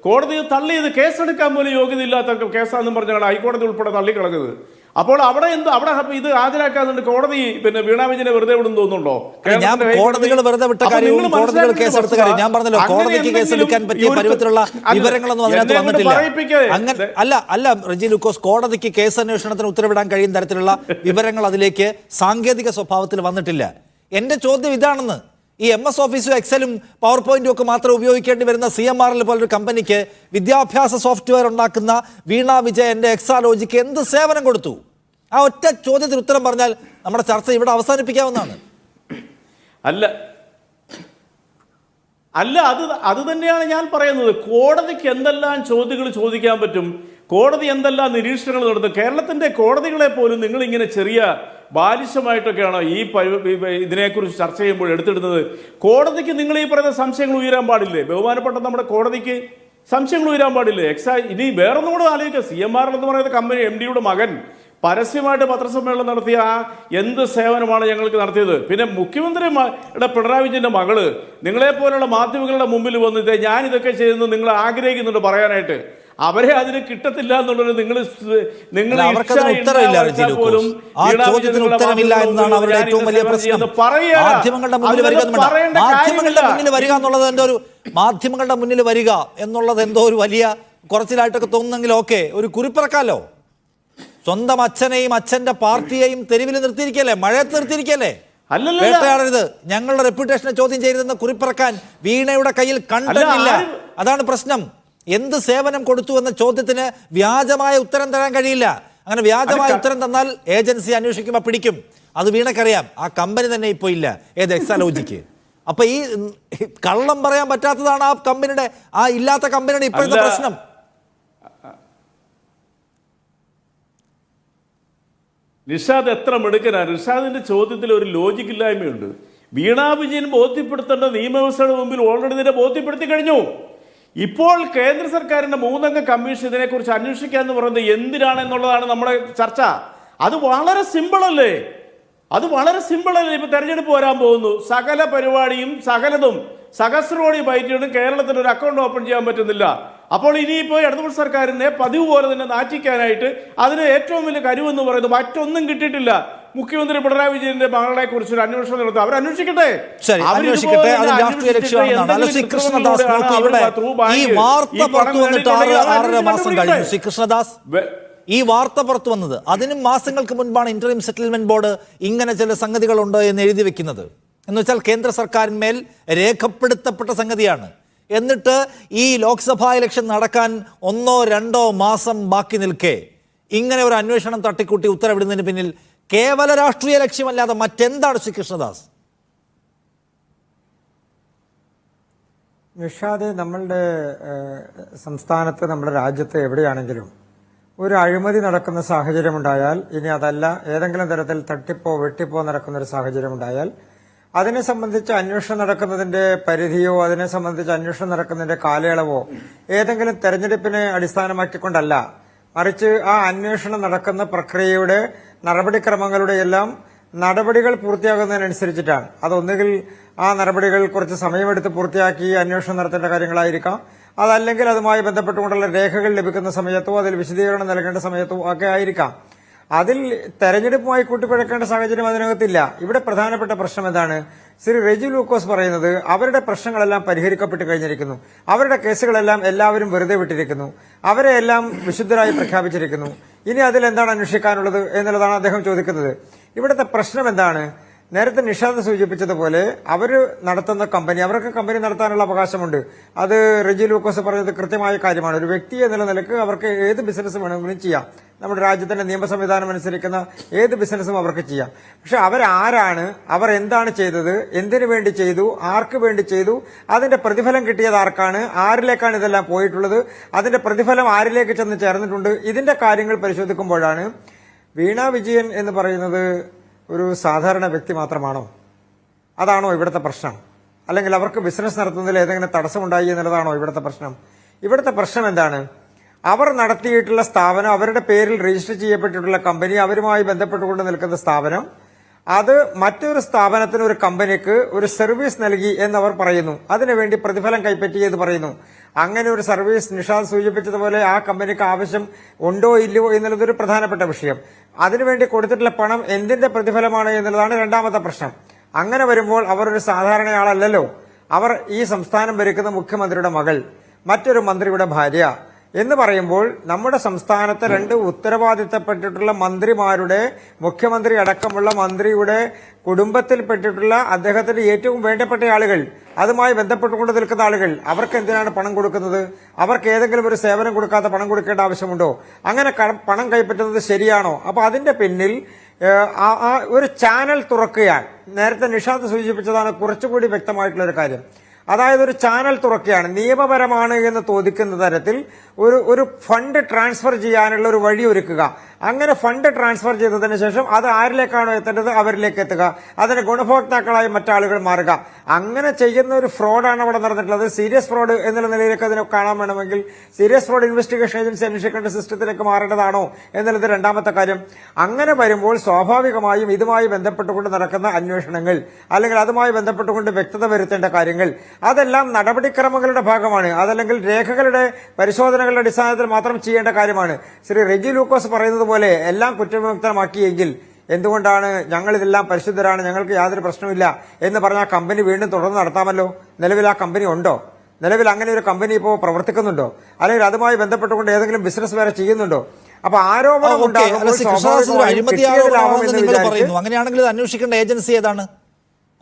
കോടതി തള്ളിയത്. കേസെടുക്കാൻ പോലും യോഗ്യതയില്ലാത്ത കേസാണെന്നും പറഞ്ഞാണ് ഹൈക്കോടതി ഉൾപ്പെടെ തള്ളിക്കളഞ്ഞത്. അപ്പോൾ അവിടെ ഇത് ഹാജരാക്കാന്നുണ്ട് കോടതി പിന്നെ വീണ വിജയനെ വെറുതെ വിടുന്നു തോന്നുന്നുണ്ടോ? ഞാൻ കോടതികൾ വെറുതെ വിട്ട കാര്യവും കോടതികൾ കേസെടുത്ത കാര്യം ഞാൻ പറഞ്ഞല്ലോ. കോടതിക്ക് കേസെടുക്കാൻ പറ്റിയ പരുവത്തിലുള്ള വിവരങ്ങളൊന്നും അതിനകത്ത് വന്നിട്ടില്ല. അല്ല റെജി ലൂക്കോസ്, കോടതിക്ക് കേസ് അന്വേഷണത്തിന് ഉത്തരവിടാൻ കഴിയുന്ന തരത്തിലുള്ള വിവരങ്ങൾ അതിലേക്ക് സാങ്കേതിക സ്വഭാവത്തിൽ വന്നിട്ടില്ല. എന്റെ ചോദ്യം ഇതാണെന്ന്. ഈ MS ഓഫീസും എക്സലും പവർ പോയിന്റും ഒക്കെ മാത്രം ഉപയോഗിക്കേണ്ടി വരുന്ന CMRL പോലൊരു കമ്പനിക്ക് വിദ്യാഭ്യാസ സോഫ്റ്റ്വെയർ ഉണ്ടാക്കുന്ന വീണ വിജയന്റെ എക്സാലോജിക്ക് എന്ത് സേവനം കൊടുത്തു? ആ ഒറ്റ ചോദ്യത്തിന് ഉത്തരം പറഞ്ഞാൽ നമ്മുടെ ചർച്ച ഇവിടെ അവസാനിപ്പിക്കാവുന്നതാണ്. അല്ല അത് തന്നെയാണ് ഞാൻ പറയുന്നത്. കോടതിക്ക് എന്തെല്ലാം ചോദ്യങ്ങൾ ചോദിക്കാൻ പറ്റും, കോടതി എന്തെല്ലാം നിരീക്ഷണങ്ങൾ നടത്തും. കേരളത്തിന്റെ കോടതികളെ പോലും നിങ്ങൾ ഇങ്ങനെ ചെറിയ ബാലിശമായിട്ടൊക്കെയാണോ ഈ ഇതിനെക്കുറിച്ച് ചർച്ച ചെയ്യുമ്പോൾ എടുത്തിടുന്നത്? കോടതിക്ക് നിങ്ങൾ ഈ പറയുന്ന സംശയങ്ങൾ ഉയരാൻ പാടില്ലേ? ബഹുമാനപ്പെട്ട നമ്മുടെ കോടതിക്ക് സംശയങ്ങൾ ഉയരാൻ പാടില്ലേ? ഇനി വേറൊന്നും കൂടെ ആലോചിക്കുക. CMRL എന്ന് പറയുന്ന കമ്പനി MD-യുടെ മകൻ പരസ്യമായിട്ട് പത്രസമ്മേളനം നടത്തിയ ആ എന്ത് സേവനമാണ് ഞങ്ങൾക്ക് നടത്തിയത്? പിന്നെ മുഖ്യമന്ത്രിയുടെ പിണറായി വിജയന്റെ മകള് നിങ്ങളെപ്പോലുള്ള മാധ്യമങ്ങളുടെ മുമ്പിൽ വന്നിട്ട് ഞാൻ ഇതൊക്കെ ചെയ്തെന്ന് നിങ്ങൾ ആഗ്രഹിക്കുന്നുണ്ട് പറയാനായിട്ട്. അവരെ അതിന് കിട്ടത്തില്ല എന്നുള്ളത് നിങ്ങൾ ഉത്തരമില്ല എന്നാണ് അവരുടെ ഏറ്റവും വലിയ പ്രശ്നം. മാധ്യമങ്ങളുടെ മുന്നിൽ വരിക എന്നുള്ളത് എന്തോ ഒരു വലിയ കുറച്ചിലായിട്ടൊക്കെ തോന്നുന്നെങ്കിൽ ഓക്കെ, ഒരു കുറിപ്പിറക്കാലോ. സ്വന്തം അച്ഛനെയും അച്ഛന്റെ പാർട്ടിയെയും തെരുവിൽ നിർത്തിയിരിക്കല്ലേ, മഴയത്ത് നിർത്തിയിരിക്കല്ലേ. വേട്ടയാടരുത്, ഞങ്ങളുടെ റെപ്യൂട്ടേഷനെ ചോദ്യം ചെയ്തതെന്ന് കുറിപ്പിറക്കാൻ വീണയുടെ കയ്യിൽ കണ്ടില്ല. അതാണ് പ്രശ്നം. എന്ത് സേവനം കൊടുത്തു എന്ന ചോദ്യത്തിന് വ്യാജമായ ഉത്തരം തരാൻ കഴിയില്ല. അങ്ങനെ വ്യാജമായ ഉത്തരം തന്നാൽ ഏജൻസി അന്വേഷിക്കുമ്പോൾ പിടിക്കും. അത് വീണക്കറിയാം. ആ കമ്പനി തന്നെ ഇപ്പോൾ ഇല്ല, ഏത് എക്സാലോജിക്ക്. അപ്പൊ ഈ കള്ളം പറയാൻ പറ്റാത്തതാണ് ആ കമ്പനിയുടെ, ആ ഇല്ലാത്ത കമ്പനിയുടെ ഇപ്പോഴത്തെ പ്രശ്നം. നിഷാദ് എത്ര മിടുക്കനാണ്. നിഷാദിന്റെ ചോദ്യത്തിൽ ഒരു ലോജിക് ഇല്ലായ്മയുണ്ട്. വീണ വിജയൻ ബോധ്യപ്പെടുത്തേണ്ട നിയമവ്യവസ്ഥയുടെ മുമ്പിൽ ഓൾറെഡി ഇതിനെ ബോധ്യപ്പെടുത്തി കഴിഞ്ഞു. ഇപ്പോൾ കേന്ദ്ര സർക്കാരിന്റെ 3 അംഗ കമ്മീഷൻ ഇതിനെക്കുറിച്ച് അന്വേഷിക്കുക എന്ന് പറയുന്നത് എന്തിനാണെന്നുള്ളതാണ് നമ്മുടെ ചർച്ച. അത് വളരെ സിമ്പിൾ അല്ലേ? ഇപ്പൊ തെരഞ്ഞെടുപ്പ് വരാൻ പോകുന്നു. സകല പരിപാടിയും സകലതും സഹസ്രോടി ബൈറ്റിനും കേരളത്തിന് ഒരു അക്കൗണ്ട് ഓപ്പൺ ചെയ്യാൻ പറ്റുന്നില്ല. അപ്പോൾ ഇനിയിപ്പോൾ ഇടതുപക്ഷ സർക്കാരിനെ പതിവ് പോലെ തന്നെ നാറ്റിക്കാനായിട്ട് അതിന് ഏറ്റവും വലിയ കരുവെന്ന് പറയുന്നത് മറ്റൊന്നും കിട്ടിയിട്ടില്ല. മുഖ്യമന്ത്രി പിണറായി വിജയന്റെ മകളെ കുറിച്ച് ഒരു അന്വേഷണം നടത്തും. അവരന്വേഷിക്കട്ടെ. ഈ വാർത്ത പുറത്തു വന്നത് അതിനും മാസങ്ങൾക്ക് മുൻപാണ് ഇന്ററിം സെറ്റിൽമെന്റ് ബോർഡ് ഇങ്ങനെ ചില സംഗതികളുണ്ട് എന്ന് എഴുതി വെക്കുന്നത്. എന്ന് വെച്ചാൽ കേന്ദ്ര സർക്കാരിന്മേൽ രേഖപ്പെടുത്തപ്പെട്ട സംഗതിയാണ്. എന്നിട്ട് ഈ ലോക്സഭാ ഇലക്ഷൻ നടക്കാൻ 1-2 മാസം ബാക്കി നിൽക്കെ ഇങ്ങനെ ഒരു അന്വേഷണം തട്ടിക്കൂട്ടി ഉത്തരവിടുന്നതിന് പിന്നിൽ കേവല രാഷ്ട്രീയ ലക്ഷ്യമല്ലാതെ മറ്റെന്താണ് ശ്രീ കൃഷ്ണദാസ്? നിഷാദ്, നമ്മളുടെ സംസ്ഥാനത്ത്, നമ്മുടെ രാജ്യത്ത് എവിടെയാണെങ്കിലും ഒരു അഴിമതി നടക്കുന്ന സാഹചര്യമുണ്ടായാൽ, ഇനി അതല്ല ഏതെങ്കിലും തരത്തിൽ തട്ടിപ്പോ വെട്ടിപ്പോ നടക്കുന്ന ഒരു സാഹചര്യമുണ്ടായാൽ അതിനെ സംബന്ധിച്ച് അന്വേഷണം നടക്കുന്നതിന്റെ പരിധിയോ അതിനെ സംബന്ധിച്ച് അന്വേഷണം നടക്കുന്നതിന്റെ കാലയളവോ ഏതെങ്കിലും തെരഞ്ഞെടുപ്പിനെ അടിസ്ഥാനമാക്കിക്കൊണ്ടല്ല, മറിച്ച് ആ അന്വേഷണം നടക്കുന്ന പ്രക്രിയയുടെ നടപടിക്രമങ്ങളുടെ എല്ലാം നടപടികൾ പൂർത്തിയാകുന്നതിനനുസരിച്ചിട്ടാണ്. അതൊന്നുകിൽ ആ നടപടികൾ കുറച്ച് സമയമെടുത്ത് പൂർത്തിയാക്കി അന്വേഷണം നടത്തേണ്ട കാര്യങ്ങളായിരിക്കാം, അതല്ലെങ്കിൽ അതുമായി ബന്ധപ്പെട്ടുകൊണ്ടുള്ള രേഖകൾ ലഭിക്കുന്ന സമയത്തോ അതിൽ വിശദീകരണം നൽകേണ്ട സമയത്തോ ഒക്കെ ആയിരിക്കാം. അതിൽ തെരഞ്ഞെടുപ്പുമായി കൂട്ടിക്കുഴക്കേണ്ട സാഹചര്യം അതിനകത്തില്ല. ഇവിടെ പ്രധാനപ്പെട്ട പ്രശ്നം എന്താണ്? ശ്രീ റെജി ലൂക്കോസ് പറയുന്നത് അവരുടെ പ്രശ്നങ്ങളെല്ലാം പരിഹരിക്കപ്പെട്ട് കഴിഞ്ഞിരിക്കുന്നു, അവരുടെ കേസുകളെല്ലാം എല്ലാവരും വെറുതെ വിട്ടിരിക്കുന്നു, അവരെ എല്ലാം വിശുദ്ധരായി പ്രഖ്യാപിച്ചിരിക്കുന്നു, ഇനി അതിലെന്താണ് അന്വേഷിക്കാനുള്ളത് എന്നുള്ളതാണ് അദ്ദേഹം ചോദിക്കുന്നത്. ഇവിടുത്തെ പ്രശ്നം എന്താണ്? നേരത്തെ നിഷാദ് സൂചിപ്പിച്ചതുപോലെ അവർ നടത്തുന്ന കമ്പനി, അവർക്ക് കമ്പനി നടത്താനുള്ള അവകാശമുണ്ട്. അത് റെജി ലൂക്കോസ് പറഞ്ഞത് കൃത്യമായ കാര്യമാണ്. ഒരു വ്യക്തി എന്നുള്ള നിലക്ക് അവർക്ക് ഏത് ബിസിനസ് വേണമെങ്കിലും ചെയ്യാം. നമ്മുടെ രാജ്യത്തിന്റെ നിയമ സംവിധാനം അനുസരിക്കുന്ന ഏത് ബിസിനസ്സും അവർക്ക് ചെയ്യാം. പക്ഷെ അവരാരാണ്, അവർ എന്താണ് ചെയ്തത്, എന്തിനു വേണ്ടി ചെയ്തു, ആർക്ക് വേണ്ടി ചെയ്തു, അതിന്റെ പ്രതിഫലം കിട്ടിയത് ആർക്കാണ്, ആരിലേക്കാണ് ഇതെല്ലാം പോയിട്ടുള്ളത്, അതിന്റെ പ്രതിഫലം ആരിലേക്ക് ചെന്ന് ചേർന്നിട്ടുണ്ട്, ഇതിന്റെ കാര്യങ്ങൾ പരിശോധിക്കുമ്പോഴാണ് വീണ വിജയൻ എന്ന് പറയുന്നത് ഒരു സാധാരണ വ്യക്തി മാത്രമാണോ? അതാണോ ഇവിടുത്തെ പ്രശ്നം? അല്ലെങ്കിൽ അവർക്ക് ബിസിനസ് നടത്തുന്നതിൽ ഏതെങ്കിലും തടസ്സമുണ്ടായി എന്നുള്ളതാണോ ഇവിടുത്തെ പ്രശ്നം? ഇവിടുത്തെ പ്രശ്നം എന്താണ്? അവർ നടത്തിയിട്ടുള്ള സ്ഥാപനം, അവരുടെ പേരിൽ രജിസ്റ്റർ ചെയ്യപ്പെട്ടിട്ടുള്ള കമ്പനി, അവരുമായി ബന്ധപ്പെട്ടുകൊണ്ട് നിൽക്കുന്ന സ്ഥാപനം, അത് മറ്റൊരു സ്ഥാപനത്തിന്, ഒരു കമ്പനിക്ക് ഒരു സർവീസ് നൽകി എന്നവർ പറയുന്നു. അതിനുവേണ്ടി പ്രതിഫലം കൈപ്പറ്റി എന്ന് പറയുന്നു. അങ്ങനെ ഒരു സർവീസ് നിഷാദ് സൂചിപ്പിച്ചതുപോലെ ആ കമ്പനിക്ക് ആവശ്യം ഉണ്ടോ ഇല്ലയോ എന്നുള്ളതൊരു പ്രധാനപ്പെട്ട വിഷയം. അതിനുവേണ്ടി കൊടുത്തിട്ടുള്ള പണം എന്തിന്റെ പ്രതിഫലമാണ് എന്നുള്ളതാണ് രണ്ടാമത്തെ പ്രശ്നം. അങ്ങനെ വരുമ്പോൾ അവർ ഒരു സാധാരണയാളല്ലല്ലോ. അവർ ഈ സംസ്ഥാനം ഭരിക്കുന്ന മുഖ്യമന്ത്രിയുടെ മകൾ, മറ്റൊരു മന്ത്രിയുടെ ഭാര്യ എന്ന് പറയുമ്പോൾ നമ്മുടെ സംസ്ഥാനത്തെ രണ്ട് ഉത്തരവാദിത്തപ്പെട്ടിട്ടുള്ള മന്ത്രിമാരുടെ, മുഖ്യമന്ത്രി അടക്കമുള്ള മന്ത്രിയുടെ കുടുംബത്തിൽപ്പെട്ടിട്ടുള്ള അദ്ദേഹത്തിന്റെ ഏറ്റവും വേണ്ടപ്പെട്ട ആളുകൾ, അതുമായി ബന്ധപ്പെട്ടുകൊണ്ട് നിൽക്കുന്ന ആളുകൾ, അവർക്ക് എന്തിനാണ് പണം കൊടുക്കുന്നത്? അവർക്ക് ഏതെങ്കിലും ഒരു സേവനം കൊടുക്കാതെ പണം കൊടുക്കേണ്ട ആവശ്യമുണ്ടോ? അങ്ങനെ പണം കൈപ്പറ്റുന്നത് ശരിയാണോ? അപ്പൊ അതിന്റെ പിന്നിൽ ഒരു ചാനൽ തുറക്കുകയാണ്. നേരത്തെ നിഷാദ് സൂചിപ്പിച്ചതാണ് കുറച്ചുകൂടി വ്യക്തമായിട്ടുള്ള ഒരു കാര്യം. അതായത് ഒരു ചാനൽ തുറക്കുകയാണ്, നിയമപരമാണ് എന്ന് തോന്നിക്കുന്ന തരത്തിൽ ഒരു ഫണ്ട് ട്രാൻസ്ഫർ ചെയ്യാനുള്ള ഒരു വഴി ഒരുക്കുക. അങ്ങനെ ഫണ്ട് ട്രാൻസ്ഫർ ചെയ്തതിന് ശേഷം അത് ആരിലേക്കാണോ എത്തേണ്ടത് അവരിലേക്ക് എത്തുക, അതിന് ഗുണഭോക്താക്കളായി മറ്റാളുകൾ മാറുക. അങ്ങനെ ചെയ്യുന്ന ഒരു ഫ്രോഡാണ് അവിടെ നടന്നിട്ടുള്ളത്. സീരിയസ് ഫ്രോഡ് എന്നുള്ള നിലയിലേക്ക് അതിനെ കാണാൻ വേണമെങ്കിൽ സീരിയസ് ഫ്രോഡ് ഇൻവെസ്റ്റിഗേഷൻ ഏജൻസി അന്വേഷിക്കേണ്ട സിസ്റ്റത്തിലേക്ക് മാറേണ്ടതാണോ എന്നുള്ളത് രണ്ടാമത്തെ കാര്യം. അങ്ങനെ വരുമ്പോൾ സ്വാഭാവികമായും ഇതുമായി ബന്ധപ്പെട്ടുകൊണ്ട് നടക്കുന്ന അന്വേഷണങ്ങൾ, അല്ലെങ്കിൽ അതുമായി ബന്ധപ്പെട്ടുകൊണ്ട് വ്യക്തത വരുത്തേണ്ട കാര്യങ്ങൾ, അതെല്ലാം നടപടിക്രമങ്ങളുടെ ഭാഗമാണ്. അതല്ലെങ്കിൽ രേഖകളുടെ പരിശോധനകളുടെ അടിസ്ഥാനത്തിൽ മാത്രം ചെയ്യേണ്ട കാര്യമാണ്. ശ്രീ റെജി ലൂക്കോസ് പറയുന്നത് പോലെ എല്ലാം കുറ്റവിമുക്തമാക്കിയെങ്കിൽ എന്തുകൊണ്ടാണ് ഞങ്ങൾ ഇതെല്ലാം പരിശുദ്ധരാണ്, ഞങ്ങൾക്ക് യാതൊരു പ്രശ്നമില്ല എന്ന് പറഞ്ഞ ആ കമ്പനി വീണ്ടും തുടർന്ന് നടത്താമല്ലോ? നിലവിൽ ആ കമ്പനി ഉണ്ടോ? നിലവിൽ അങ്ങനെ ഒരു കമ്പനി ഇപ്പോൾ പ്രവർത്തിക്കുന്നുണ്ടോ? അല്ലെങ്കിൽ അതുമായി ബന്ധപ്പെട്ടുകൊണ്ട് ഏതെങ്കിലും ബിസിനസ് വേറെ ചെയ്യുന്നുണ്ടോ? അപ്പൊ ആരോപണം അങ്ങനെയാണെങ്കിൽ അന്വേഷിക്കേണ്ട ഏജൻസി ഏതാണ്?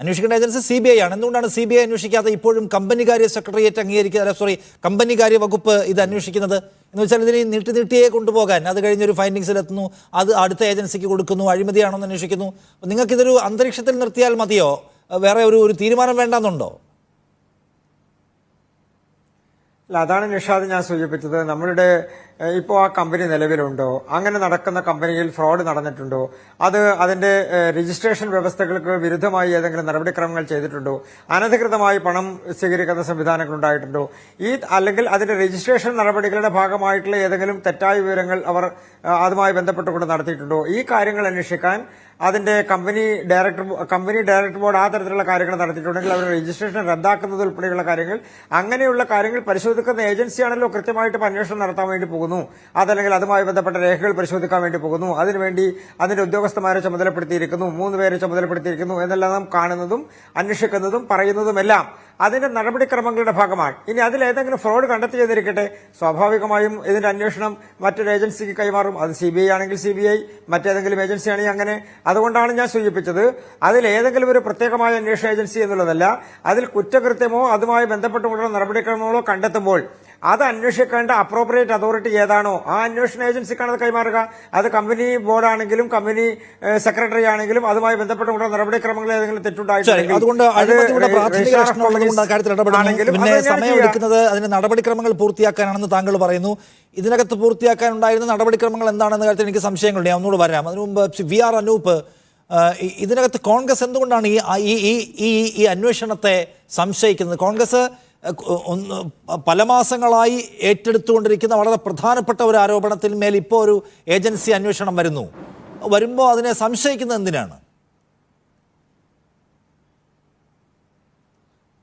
അന്വേഷിക്കേണ്ട ഏജൻസി CBI ആണ്. എന്തുകൊണ്ടാണ് CBI അന്വേഷിക്കാതെ ഇപ്പോഴും കമ്പനികാര്യ സെക്രട്ടേറിയറ്റ് കമ്പനികാര്യ വകുപ്പ് ഇത് അന്വേഷിക്കുന്നത്? എന്ന് വെച്ചാൽ ഇതിനെ നീട്ടിയെ കൊണ്ടുപോകാൻ, അത് കഴിഞ്ഞൊരു ഫൈൻഡിങ്സിലെത്തുന്നു, അത് അടുത്ത ഏജൻസിക്ക് കൊടുക്കുന്നു, അഴിമതിയാണോ എന്ന് അന്വേഷിക്കുന്നു. നിങ്ങൾക്കിതൊരു അന്തരീക്ഷത്തിൽ നിർത്തിയാൽ മതിയോ? വേറെ ഒരു തീരുമാനം വേണ്ടെന്നുണ്ടോ? അല്ല, അതാണ് നിഷാദ് ഞാൻ സൂചിപ്പിച്ചത്. നമ്മളുടെ ഇപ്പോൾ ആ കമ്പനി നിലവിലുണ്ടോ? അങ്ങനെ നടക്കുന്ന കമ്പനിയിൽ ഫ്രോഡ് നടന്നിട്ടുണ്ടോ? അതിന്റെ രജിസ്ട്രേഷൻ വ്യവസ്ഥകൾക്ക് വിരുദ്ധമായി ഏതെങ്കിലും നടപടിക്രമങ്ങൾ ചെയ്തിട്ടുണ്ടോ? അനധികൃതമായി പണം സ്വീകരിക്കുന്ന സംവിധാനങ്ങൾ ഉണ്ടായിട്ടുണ്ടോ? അല്ലെങ്കിൽ അതിന്റെ രജിസ്ട്രേഷൻ നടപടികളുടെ ഭാഗമായിട്ടുള്ള ഏതെങ്കിലും തെറ്റായ വിവരങ്ങൾ അവർ അതുമായി ബന്ധപ്പെട്ടുകൊണ്ട് നടത്തിയിട്ടുണ്ടോ? ഈ കാര്യങ്ങൾ അന്വേഷിക്കാൻ അതിന്റെ കമ്പനി ഡയറക്ടർ ബോർഡ് ആ തരത്തിലുള്ള കാര്യങ്ങൾ നടത്തിയിട്ടുണ്ടെങ്കിൽ അവർ രജിസ്ട്രേഷൻ റദ്ദാക്കുന്നത് ഉൾപ്പെടെയുള്ള കാര്യങ്ങൾ, അങ്ങനെയുള്ള കാര്യങ്ങൾ പരിശോധിക്കുന്ന ഏജൻസിയാണല്ലോ കൃത്യമായിട്ട് അന്വേഷണം നടത്താൻ വേണ്ടി പോകുന്നു. അതല്ലെങ്കിൽ അതുമായി ബന്ധപ്പെട്ട രേഖകൾ പരിശോധിക്കാൻ വേണ്ടി പോകുന്നു. അതിനുവേണ്ടി അതിന്റെ ഉദ്യോഗസ്ഥന്മാരെ ചുമതലപ്പെടുത്തിയിരിക്കുന്നു, 3 പേരെ ചുമതലപ്പെടുത്തിയിരിക്കുന്നു എന്നെല്ലാം നാം കാണുന്നതും അന്വേഷിക്കുന്നതും പറയുന്നതുമെല്ലാം അതിന്റെ നടപടിക്രമങ്ങളുടെ ഭാഗമാണ്. ഇനി അതിലേതെങ്കിലും ഫ്രോഡ് കണ്ടെത്തിയെന്നിരിക്കട്ടെ, സ്വാഭാവികമായും ഇതിന്റെ അന്വേഷണം മറ്റൊരു ഏജൻസിക്ക് കൈമാറും. അത് CBI ആണെങ്കിൽ CBI, മറ്റേതെങ്കിലും ഏജൻസി ആണെങ്കിൽ അങ്ങനെ. അതുകൊണ്ടാണ് ഞാൻ സൂചിപ്പിച്ചത്, അതിലേതെങ്കിലും ഒരു പ്രത്യേകമായ അന്വേഷണ ഏജൻസി എന്നുള്ളതല്ല, അതിൽ കുറ്റകൃത്യമോ അതുമായി ബന്ധപ്പെട്ടുകൊണ്ടുള്ള നടപടിക്രമങ്ങളോ കണ്ടെത്തുമ്പോൾ അത് അന്വേഷിക്കേണ്ട അപ്രോപ്രിയേറ്റ് അതോറിറ്റി ഏതാണോ ആ അന്വേഷണ ഏജൻസിക്കാണ് അത് കൈമാറുക. അത് കമ്പനി ബോർഡാണെങ്കിലും കമ്പനി സെക്രട്ടറി ആണെങ്കിലും അതുമായി ബന്ധപ്പെട്ടുകൊണ്ടുള്ള നടപടിക്രമങ്ങൾ ഏതെങ്കിലും തെറ്റുണ്ടായിട്ടുണ്ടെങ്കിൽ സമയമെടുക്കുന്നത് അതിന്റെ നടപടിക്രമങ്ങൾ പൂർത്തിയാക്കാനാണെന്ന് താങ്കൾ പറയുന്നു. ഇതിനകത്ത് പൂർത്തിയാക്കാനുണ്ടായിരുന്ന നടപടിക്രമങ്ങൾ എന്താണെന്ന കാര്യത്തിൽ എനിക്ക് സംശയങ്ങളുണ്ട്. ഞാൻ ഒന്നുകൂടെ വരാം. അതിനു മുമ്പ് VR അനൂപ്, ഇതിനകത്ത് കോൺഗ്രസ് എന്തുകൊണ്ടാണ് ഈ അന്വേഷണത്തെ സംശയിക്കുന്നത്? കോൺഗ്രസ് പല മാസങ്ങളായി ഏറ്റെടുത്തുകൊണ്ടിരിക്കുന്ന വളരെ പ്രധാനപ്പെട്ട ഒരു ആരോപണത്തിൽ മേൽ ഇപ്പോൾ ഒരു ഏജൻസി അന്വേഷണം വരുമ്പോൾ അതിനെ സംശയിക്കുന്നത് എന്തിനാണ്?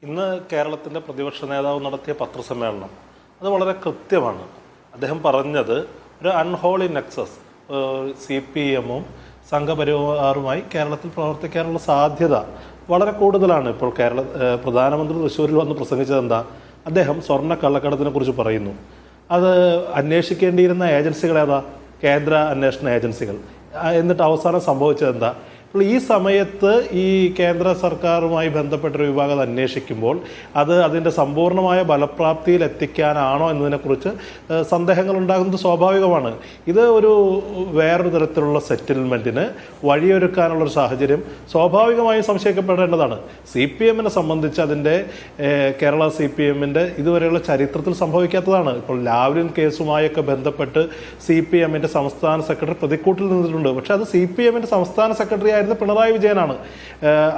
ഇന്ന് കേരളത്തിൻ്റെ പ്രതിപക്ഷ നേതാവ് നടത്തിയ പത്രസമ്മേളനം അത് വളരെ കൃത്യമാണ്. അദ്ദേഹം പറഞ്ഞത് ഒരു അൺഹോളി നെക്സസ്, CPM-ഉം സംഘപരിവാറുമായി കേരളത്തിൽ പ്രവർത്തിക്കാനുള്ള സാധ്യത വളരെ കൂടുതലാണ്. ഇപ്പോൾ പ്രധാനമന്ത്രി തൃശ്ശൂരിൽ വന്ന് പ്രസംഗിച്ചത് എന്താ? അദ്ദേഹം സ്വർണ്ണ കള്ളക്കടത്തിനെ കുറിച്ച് പറയുന്നു. അത് അന്വേഷിക്കേണ്ടിയിരുന്ന ഏജൻസികൾ ഏതാ? കേന്ദ്ര അന്വേഷണ ഏജൻസികൾ. എന്നിട്ട് അവസാനം സംഭവിച്ചത് എന്താ? അപ്പോൾ ഈ സമയത്ത് ഈ കേന്ദ്ര സർക്കാരുമായി ബന്ധപ്പെട്ടൊരു വിഭാഗം അന്വേഷിക്കുമ്പോൾ അത് അതിൻ്റെ സമ്പൂർണ്ണമായ ഫലപ്രാപ്തിയിൽ എത്തിക്കാനാണോ എന്നതിനെക്കുറിച്ച് സന്ദേഹങ്ങൾ ഉണ്ടാകുന്നത് സ്വാഭാവികമാണ്. ഇത് വേറൊരു തരത്തിലുള്ള സെറ്റിൽമെൻറ്റിന് വഴിയൊരുക്കാനുള്ളൊരു സാഹചര്യം സ്വാഭാവികമായും സംശയിക്കപ്പെടേണ്ടതാണ്. CPM-നെ സംബന്ധിച്ച് അതിൻ്റെ കേരള CPM-ൻ്റെ ഇതുവരെയുള്ള ചരിത്രത്തിൽ സംഭവിക്കാത്തതാണ്. ഇപ്പോൾ ലാവ്ലിൻ കേസുമായൊക്കെ ബന്ധപ്പെട്ട് CPM-ൻ്റെ സംസ്ഥാന സെക്രട്ടറി പ്രതിക്കൂട്ടിൽ നിന്നിട്ടുണ്ട്. പക്ഷേ അത് CPM-ൻ്റെ സംസ്ഥാന സെക്രട്ടറി പിണറായി വിജയനാണ്.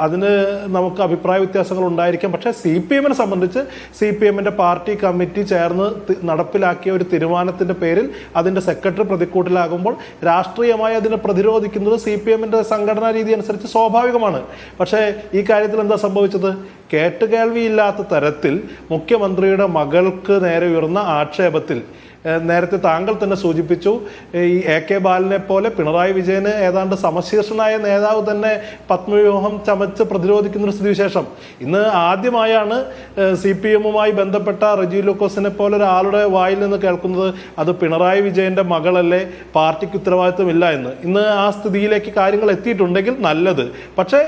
അതിന് നമുക്ക് അഭിപ്രായ വ്യത്യാസങ്ങൾ ഉണ്ടായിരിക്കാം. പക്ഷേ CPM-നെ സംബന്ധിച്ച് CPM-ൻ്റെ പാർട്ടി കമ്മിറ്റി ചേർന്ന് നടപ്പിലാക്കിയ ഒരു തീരുമാനത്തിൻ്റെ പേരിൽ അതിൻ്റെ സെക്രട്ടറി പ്രതിക്കൂട്ടിലാകുമ്പോൾ രാഷ്ട്രീയമായി അതിനെ പ്രതിരോധിക്കുന്നത് CPM-ൻ്റെ സംഘടനാ രീതി അനുസരിച്ച് സ്വാഭാവികമാണ്. പക്ഷേ ഈ കാര്യത്തിൽ എന്താ സംഭവിച്ചത്? കേട്ടുകേൾവിയില്ലാത്ത തരത്തിൽ മുഖ്യമന്ത്രിയുടെ മകൾക്ക് നേരെ ഉയർന്ന ആക്ഷേപത്തിൽ നേരത്തെ താങ്കൾ തന്നെ സൂചിപ്പിച്ചു, ഈ AK ബാലനെ പോലെ പിണറായി വിജയന് ഏതാണ്ട് സമശീർഷനായ നേതാവ് തന്നെ പത്മവ്യൂഹം ചമച്ച് പ്രതിരോധിക്കുന്നൊരു സ്ഥിതിവിശേഷം ഇന്ന് ആദ്യമായാണ് CPM-മായി ബന്ധപ്പെട്ട റെജി ലൂക്കോസിനെ പോലെ ഒരാളുടെ വായിൽ നിന്ന് കേൾക്കുന്നത് അത് പിണറായി വിജയന്റെ മകളല്ലേ, പാർട്ടിക്ക് ഉത്തരവാദിത്വമില്ല എന്ന്. ഇന്ന് ആ സ്ഥിതിയിലേക്ക് കാര്യങ്ങൾ എത്തിയിട്ടുണ്ടെങ്കിൽ നല്ലത്. പക്ഷേ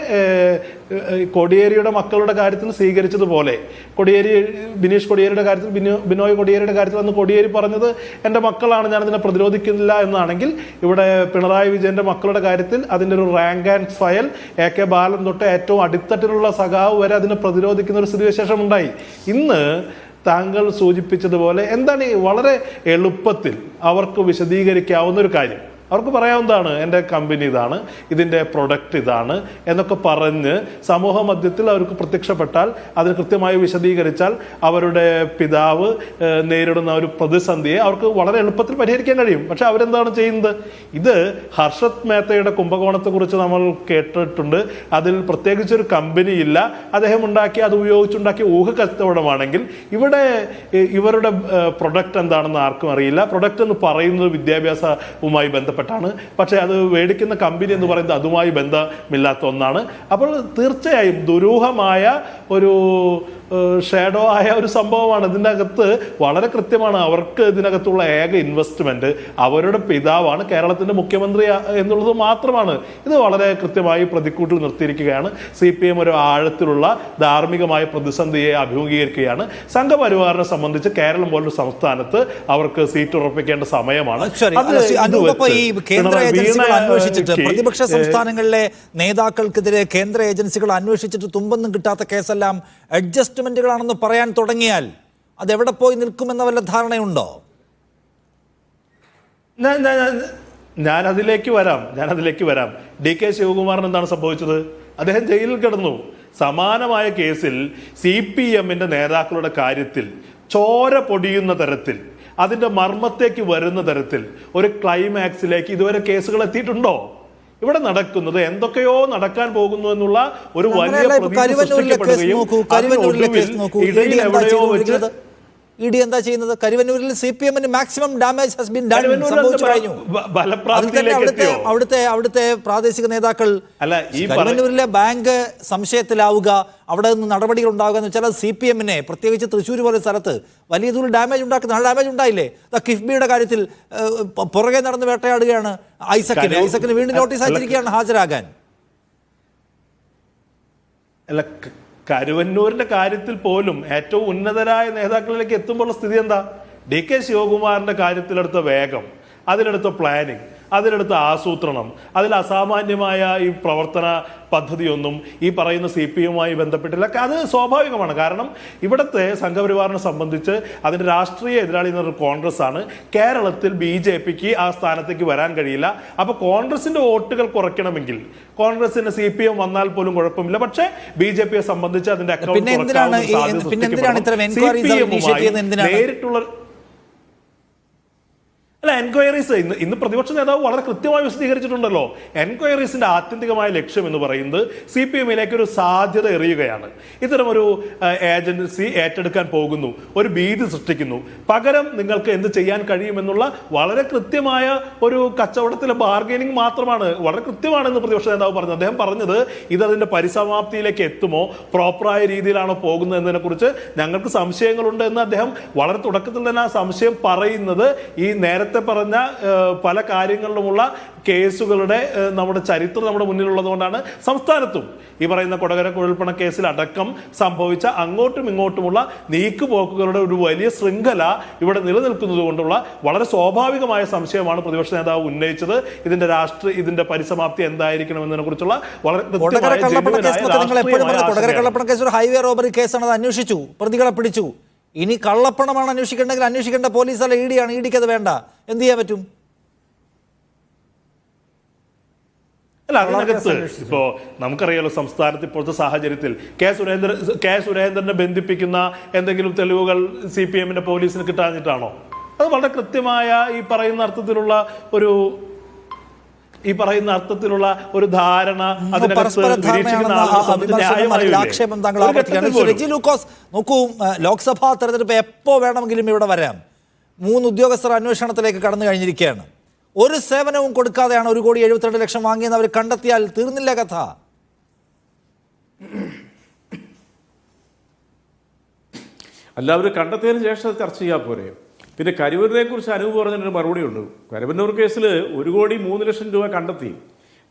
കോടിയേരിയുടെ മക്കളുടെ കാര്യത്തിൽ സ്വീകരിച്ചതുപോലെ ബിനീഷ് കൊടിയേരിയുടെ കാര്യത്തിൽ ബിനോയ് കൊടിയേരിയുടെ കാര്യത്തിൽ അന്ന് കോടിയേരി പറഞ്ഞത് എൻ്റെ മക്കളാണ്, ഞാനതിനെ പ്രതിരോധിക്കുന്നില്ല എന്നാണെങ്കിൽ ഇവിടെ പിണറായി വിജയന്റെ മക്കളുടെ കാര്യത്തിൽ അതിൻ്റെ ഒരു റാങ്ക് ആൻഡ് ഫയൽ AK ബാലൻ തൊട്ട് ഏറ്റവും അടിത്തട്ടിലുള്ള സഖാവ് വരെ അതിനെ പ്രതിരോധിക്കുന്ന ഒരു സ്ഥിതിവിശേഷം ഉണ്ടായി. ഇന്ന് താങ്കൾ സൂചിപ്പിച്ചതുപോലെ എന്താണ് വളരെ എളുപ്പത്തിൽ അവർക്ക് വിശദീകരിക്കാവുന്ന ഒരു കാര്യം, അവർക്ക് പറയാവുന്നതാണ് എൻ്റെ കമ്പനി ഇതാണ്, ഇതിൻ്റെ പ്രൊഡക്റ്റ് ഇതാണ് എന്നൊക്കെ പറഞ്ഞ് സമൂഹ മധ്യത്തിൽ അവർക്ക് പ്രത്യക്ഷപ്പെട്ടാൽ അതിന് കൃത്യമായി വിശദീകരിച്ചാൽ അവരുടെ പിതാവ് നേരിടുന്ന ഒരു പ്രതിസന്ധിയെ അവർക്ക് വളരെ എളുപ്പത്തിൽ പരിഹരിക്കാൻ കഴിയും. പക്ഷെ അവരെന്താണ് ചെയ്യുന്നത്? ഇത് ഹർഷത് മേത്തയുടെ കുംഭകോണത്തെക്കുറിച്ച് നമ്മൾ കേട്ടിട്ടുണ്ട്. അതിൽ പ്രത്യേകിച്ചൊരു കമ്പനി ഇല്ല, അദ്ദേഹം അത് ഉപയോഗിച്ചുണ്ടാക്കിയ ഊഹക്കച്ചവടമാണെങ്കിൽ ഇവിടെ ഇവരുടെ പ്രൊഡക്റ്റ് എന്താണെന്ന് ആർക്കും അറിയില്ല. പ്രൊഡക്റ്റ് എന്ന് പറയുന്നത് വിദ്യാഭ്യാസവുമായി ബന്ധപ്പെട്ടാണ്. പക്ഷെ അത് മേടിക്കുന്ന കമ്പനി എന്ന് പറയുന്നത് അതുമായി ബന്ധമില്ലാത്ത ഒന്നാണ്. അപ്പോൾ തീർച്ചയായും ദുരൂഹമായ ഒരു ഷാഡോ ആയ ഒരു സംഭവമാണ്. ഇതിനകത്ത് വളരെ കൃത്യമാണ്, അവർക്ക് ഇതിനകത്തുള്ള ഏക ഇൻവെസ്റ്റ്മെന്റ് അവരുടെ പിതാവാണ്, കേരളത്തിന്റെ മുഖ്യമന്ത്രി എന്നുള്ളത് മാത്രമാണ്. ഇത് വളരെ കൃത്യമായി പ്രതിക്കൂട്ടിൽ നിർത്തിയിരിക്കുകയാണ്. CPM ഒരു ആഴത്തിലുള്ള ധാർമ്മികമായ പ്രതിസന്ധിയെ അഭിമുഖീകരിക്കുകയാണ്. സംഘപരിവാറിനെ സംബന്ധിച്ച് കേരളം പോലൊരു സംസ്ഥാനത്ത് അവർക്ക് സീറ്റ് ഉറപ്പിക്കേണ്ട സമയമാണ്. കേന്ദ്ര ഏജൻസികൾ അന്വേഷിച്ചിട്ട് പ്രതിപക്ഷ സംസ്ഥാനങ്ങളിലെ നേതാക്കൾക്കെതിരെ കേന്ദ്ര ഏജൻസികൾ അന്വേഷിച്ചിട്ട് തുമ്പൊന്നും കിട്ടാത്ത കേസെല്ലാം അഡ്ജസ്റ്റ്മെന്റുകളാണെന്ന് പറയാൻ തുടങ്ങിയാൽ അതെവിടെ പോയി നിൽക്കുമെന്ന വല്ല ധാരണയുണ്ടോ? ഞാൻ അതിലേക്ക് വരാം. DK ശിവകുമാറിന് എന്താണ് സംഭവിച്ചത്? അദ്ദേഹം ജയിലിൽ കിടന്നു. സമാനമായ കേസിൽ CPM-ന്റെ നേതാക്കളുടെ കാര്യത്തിൽ ചോര പൊടിയുന്ന തരത്തിൽ, അതിന്റെ മർമ്മത്തേക്ക് വരുന്ന തരത്തിൽ ഒരു ക്ലൈമാക്സിലേക്ക് ഇതുവരെ കേസുകൾ എത്തിയിട്ടുണ്ടോ? ഇവിടെ നടക്കുന്നത് എന്തൊക്കെയോ നടക്കാൻ പോകുന്നു എന്നുള്ള ഒരു വലിയ പ്രതീതി സൃഷ്ടിക്കപ്പെടുകയും ഇടയിൽ എവിടെയോ വെച്ച് ഇഡി എന്താ ചെയ്യുന്നത്? കരുവന്നൂരിൽ CPM-ന് maximum damage has been done, സംഭവിച്ചു കഴിഞ്ഞു. അവിടുത്തെ പ്രാദേശിക നേതാക്കൾ കരുവന്നൂരിലെ ബാങ്ക് സംശയത്തിലാവുക, അവിടെ നിന്ന് നടപടികൾ ഉണ്ടാവുക എന്ന് വെച്ചാൽ CPM-നെ പ്രത്യേകിച്ച് തൃശ്ശൂർ പോലെ സ്ഥലത്ത് വലിയ തോതിൽ ഡാമേജ് ഉണ്ടാക്കുന്ന ഡാമേജ് ഉണ്ടായില്ലേ? കിഫ്ബിയുടെ കാര്യത്തിൽ പുറകെ നടന്ന് വേട്ടയാടുകയാണ് ഐസക്കിന് വീണ്ടും നോട്ടീസ് അയച്ചിരിക്കുകയാണ് ഹാജരാകാൻ. കരുവന്നൂരിന്റെ കാര്യത്തിൽ പോലും ഏറ്റവും ഉന്നതരായ നേതാക്കളിലേക്ക് എത്തുമ്പോൾ സ്ഥിതി എന്താ? DK ശിവകുമാറിന്റെ കാര്യത്തിലെടുത്ത വേഗം, അതിലെടുത്ത പ്ലാനിങ്, അതിലെടുത്ത ആസൂത്രണം, അതിൽ അസാമാന്യമായ ഈ പ്രവർത്തന പദ്ധതിയൊന്നും ഈ പറയുന്ന CPM-മായി ബന്ധപ്പെട്ടില്ല. അത് സ്വാഭാവികമാണ്. കാരണം ഇവിടുത്തെ സംഘപരിവാറിനെ സംബന്ധിച്ച് അതിൻ്റെ രാഷ്ട്രീയ എതിരാളി എന്ന് പറയുന്നത് കോൺഗ്രസ് ആണ്. കേരളത്തിൽ BJP-ക്ക് ആ സ്ഥാനത്തേക്ക് വരാൻ കഴിയില്ല. അപ്പോൾ കോൺഗ്രസിന്റെ വോട്ടുകൾ കുറയ്ക്കണമെങ്കിൽ കോൺഗ്രസിന് CPM വന്നാൽ പോലും കുഴപ്പമില്ല. പക്ഷേ BJP-യെ സംബന്ധിച്ച് അതിന്റെ അക്കൗണ്ട് നേരിട്ടുള്ള അല്ല, എൻക്വയറീസ് ഇന്ന് പ്രതിപക്ഷ നേതാവ് വളരെ കൃത്യമായി വിശദീകരിച്ചിട്ടുണ്ടല്ലോ. എൻക്വയറീസിന്റെ ആത്യന്തികമായ ലക്ഷ്യം എന്ന് പറയുന്നത് CPM-ലേക്ക് ഒരു സാധ്യത എറിയുകയാണ്. ഇത്തരമൊരു ഏജൻസി ഏറ്റെടുക്കാൻ പോകുന്നു, ഒരു ഭീതി സൃഷ്ടിക്കുന്നു, പകരം നിങ്ങൾക്ക് എന്ത് ചെയ്യാൻ കഴിയുമെന്നുള്ള വളരെ കൃത്യമായ ഒരു കച്ചവടത്തിലെ ബാർഗൈനിങ് മാത്രമാണ്, വളരെ കൃത്യമാണെന്ന് പ്രതിപക്ഷ നേതാവ് പറഞ്ഞത്. അദ്ദേഹം പറഞ്ഞത് ഇതിന്റെ പരിസമാപ്തിയിലേക്ക് എത്തുമോ, പ്രോപ്പറായ രീതിയിലാണോ പോകുന്നത് എന്നതിനെ കുറിച്ച് ഞങ്ങൾക്ക് സംശയങ്ങളുണ്ട് എന്ന് അദ്ദേഹം വളരെ തുടക്കത്തിൽ തന്നെ ആ സംശയം പറയുന്നത് ഈ നേരത്തെ പറഞ്ഞ പല കാര്യങ്ങളിലുമുള്ള കേസുകളുടെ നമ്മുടെ ചരിത്രം നമ്മുടെ മുന്നിലുള്ളതുകൊണ്ടാണ്. സംസ്ഥാനത്തും ഈ പറയുന്ന കൊടകര കുഴൽപ്പണ കേസിൽ അടക്കം സംഭവിച്ച അങ്ങോട്ടും ഇങ്ങോട്ടുമുള്ള നീക്കുപോക്കുകളുടെ ഒരു വലിയ ശൃംഖല ഇവിടെ നിലനിൽക്കുന്നത് കൊണ്ടുള്ള വളരെ സ്വാഭാവികമായ സംശയമാണ് പ്രതിപക്ഷ നേതാവ് ഉന്നയിച്ചത്. ഇതിന്റെ പരിസമാപ്തി എന്തായിരിക്കണം എന്നതിനെ കുറിച്ചുള്ള വളരെ കൊടകര കള്ളപ്പണ കേസ് ഒരു ഹൈവേ റോബറി കേസാണ്. അത് അന്വേഷിച്ചു, പ്രതികളെ പിടിച്ചു. ഇനി കള്ളപ്പണമാണ് അന്വേഷിക്കേണ്ടെങ്കിൽ അന്വേഷിക്കേണ്ട പോലീസല്ല, ED ആണ്. EDക്ക് അത് വേണ്ട, എന്ത് ചെയ്യാൻ പറ്റും? അല്ല, അതിനകത്ത് ഇപ്പോ നമുക്കറിയാലോ സംസ്ഥാനത്ത് ഇപ്പോഴത്തെ സാഹചര്യത്തിൽ കെ സുരേന്ദ്രനെ ബന്ധിപ്പിക്കുന്ന എന്തെങ്കിലും തെളിവുകൾ CPM-ന്റെ പോലീസിന് കിട്ടാഞ്ഞിട്ടാണോ? അത് വളരെ കൃത്യമായ ഈ പറയുന്ന അർത്ഥത്തിലുള്ള ഒരു ധാരണ ആക്ഷേപം താങ്കൾ ആവർത്തിക്കുകയാണ്. റെജി ലൂക്കോസ്, നോക്കൂ, ലോക്സഭാ തെരഞ്ഞെടുപ്പ് എപ്പോ വേണമെങ്കിലും ഇവിടെ വരാം. 3 ഉദ്യോഗസ്ഥർ അന്വേഷണത്തിലേക്ക് കടന്നു കഴിഞ്ഞിരിക്കുകയാണ്. ഒരു സേവനവും കൊടുക്കാതെയാണ് 1,72,00,000 വാങ്ങിയെന്ന് അവർ കണ്ടെത്തിയാൽ തീർന്നില്ല കഥ. എല്ലാവരും കണ്ടെത്തിയതിന് ശേഷം അത് ചർച്ച ചെയ്യാൻ പോരെ. പിന്നെ കരുവൂരിനെ കുറിച്ച് അനൂപ് പറഞ്ഞതിനൊരു മറുപടി ഉണ്ട്. കരുവന്നൂർ കേസിൽ 1,03,00,000 രൂപ കണ്ടെത്തി.